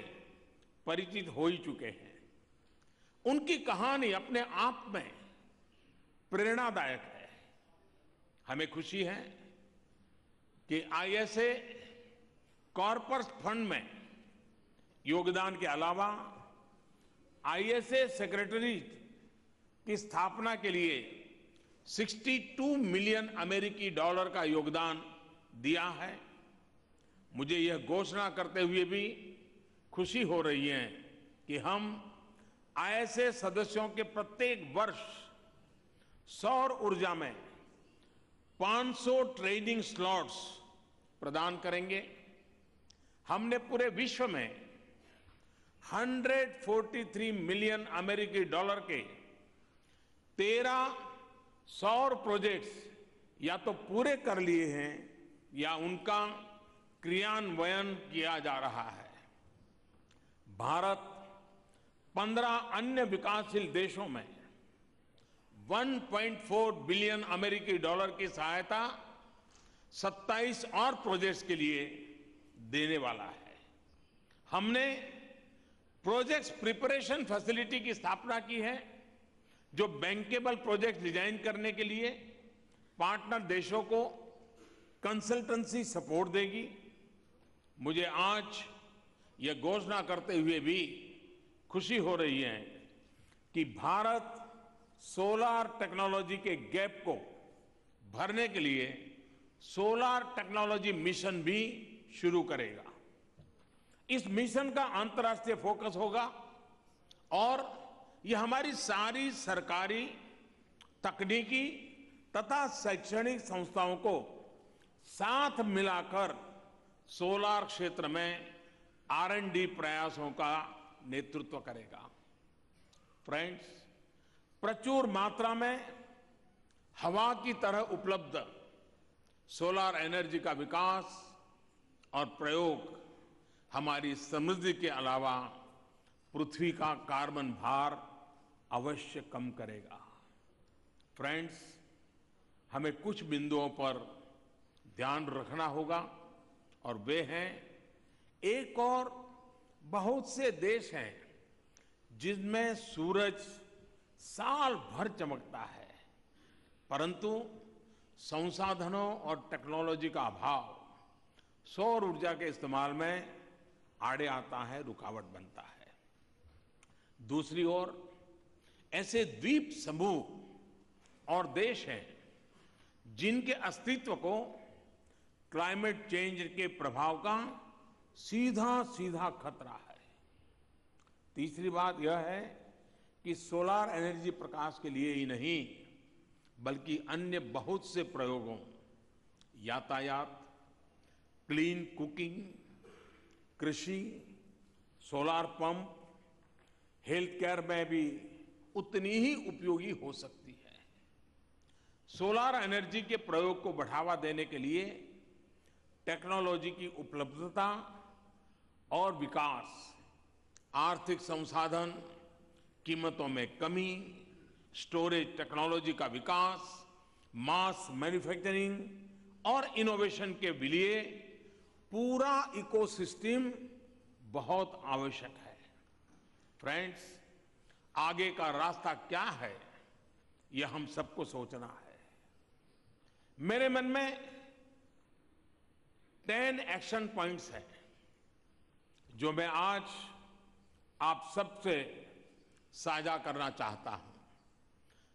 परिचित हो ही चुके हैं। उनकी कहानी अपने आप में प्रेरणादायक है। हमें खुशी है कि आईएसए कॉर्पस फंड में योगदान के अलावा आईएसए सेक्रेटरी की स्थापना के लिए 62 मिलियन अमेरिकी डॉलर का योगदान दिया है। मुझे यह घोषणा करते हुए भी खुशी हो रही है कि हम आईएसए सदस्यों के प्रत्येक वर्ष सौर ऊर्जा में 500 ट्रेनिंग स्लॉट्स प्रदान करेंगे। हमने पूरे विश्व में 143 मिलियन अमेरिकी डॉलर के 13 सौर प्रोजेक्ट्स या तो पूरे कर लिए हैं या उनका क्रियान्वयन किया जा रहा है। भारत 15 अन्य विकासशील देशों में 1.4 बिलियन अमेरिकी डॉलर की सहायता 27 और प्रोजेक्ट्स के लिए देने वाला है। हमने प्रोजेक्ट्स प्रिपरेशन फैसिलिटी की स्थापना की है, जो बैंकेबल प्रोजेक्ट डिजाइन करने के लिए पार्टनर देशों को कंसल्टेंसी सपोर्ट देगी। मुझे आज यह घोषणा करते हुए भी खुशी हो रही है कि भारत सोलार टेक्नोलॉजी के गैप को भरने के लिए सोलार टेक्नोलॉजी मिशन भी शुरू करेगा। इस मिशन का अंतर्राष्ट्रीय फोकस होगा और यह हमारी सारी सरकारी, तकनीकी तथा शैक्षणिक संस्थाओं को साथ मिलाकर सोलार क्षेत्र में R&D प्रयासों का नेतृत्व करेगा। फ्रेंड्स, प्रचुर मात्रा में हवा की तरह उपलब्ध सोलार एनर्जी का विकास और प्रयोग हमारी समृद्धि के अलावा पृथ्वी का कार्बन भार अवश्य कम करेगा। फ्रेंड्स, हमें कुछ बिंदुओं पर ध्यान रखना होगा और वे हैं, एक और बहुत से देश हैं जिनमें सूरज साल भर चमकता है, परंतु संसाधनों और टेक्नोलॉजी का अभाव सौर ऊर्जा के इस्तेमाल में आड़े आता है, रुकावट बनता है। दूसरी ओर ऐसे द्वीप समूह और देश हैं जिनके अस्तित्व को क्लाइमेट चेंज के प्रभाव का सीधा सीधा खतरा है। तीसरी बात यह है कि सोलार एनर्जी प्रकाश के लिए ही नहीं बल्कि अन्य बहुत से प्रयोगों, यातायात, क्लीन कुकिंग, कृषि, सोलार पंप, हेल्थ केयर में भी उतनी ही उपयोगी हो सकती है। सोलार एनर्जी के प्रयोग को बढ़ावा देने के लिए टेक्नोलॉजी की उपलब्धता और विकास, आर्थिक संसाधन, कीमतों में कमी, स्टोरेज टेक्नोलॉजी का विकास, मास मैन्युफैक्चरिंग और इनोवेशन के लिए पूरा इकोसिस्टम बहुत आवश्यक है। फ्रेंड्स, आगे का रास्ता क्या है, यह हम सबको सोचना है। मेरे मन में 10 एक्शन पॉइंट्स हैं जो मैं आज आप सबसे साझा करना चाहता हूं।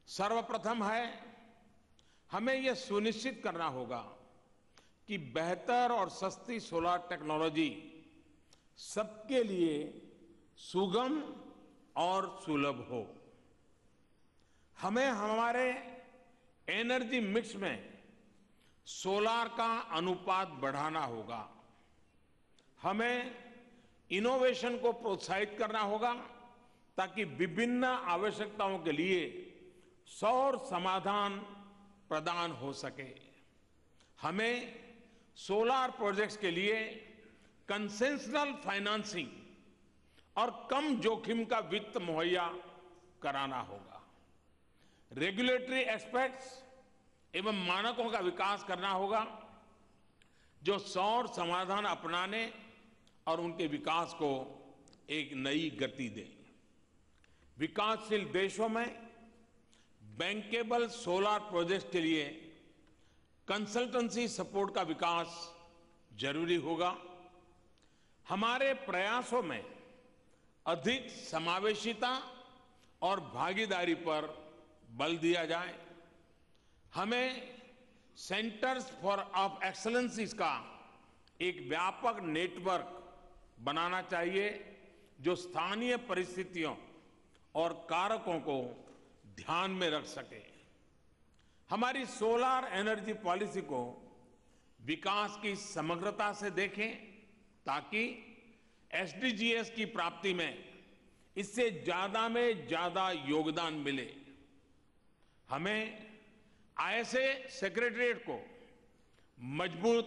सर्वप्रथम है, हमें यह सुनिश्चित करना होगा कि बेहतर और सस्ती सोलर टेक्नोलॉजी सबके लिए सुगम और सुलभ हो। हमें हमारे एनर्जी मिक्स में सोलार का अनुपात बढ़ाना होगा। हमें इनोवेशन को प्रोत्साहित करना होगा ताकि विभिन्न आवश्यकताओं के लिए सौर समाधान प्रदान हो सके। हमें सोलार प्रोजेक्ट्स के लिए कंसेशनल फाइनेंसिंग और कम जोखिम का वित्त मुहैया कराना होगा। रेगुलेटरी एस्पेक्ट्स एवं मानकों का विकास करना होगा जो सौर समाधान अपनाने और उनके विकास को एक नई गति दें। विकासशील देशों में बैंकेबल सोलर प्रोजेक्ट्स के लिए कंसल्टेंसी सपोर्ट का विकास जरूरी होगा। हमारे प्रयासों में अधिक समावेशिता और भागीदारी पर बल दिया जाए। हमें सेंटर्स ऑफ एक्सीलेंसीज का एक व्यापक नेटवर्क बनाना चाहिए जो स्थानीय परिस्थितियों और कारकों को ध्यान में रख सके। हमारी सोलर एनर्जी पॉलिसी को विकास की समग्रता से देखें ताकि एसडीजीएस की प्राप्ति में इससे ज्यादा में ज्यादा योगदान मिले। हमें आईएसए सेक्रेटरीट को मजबूत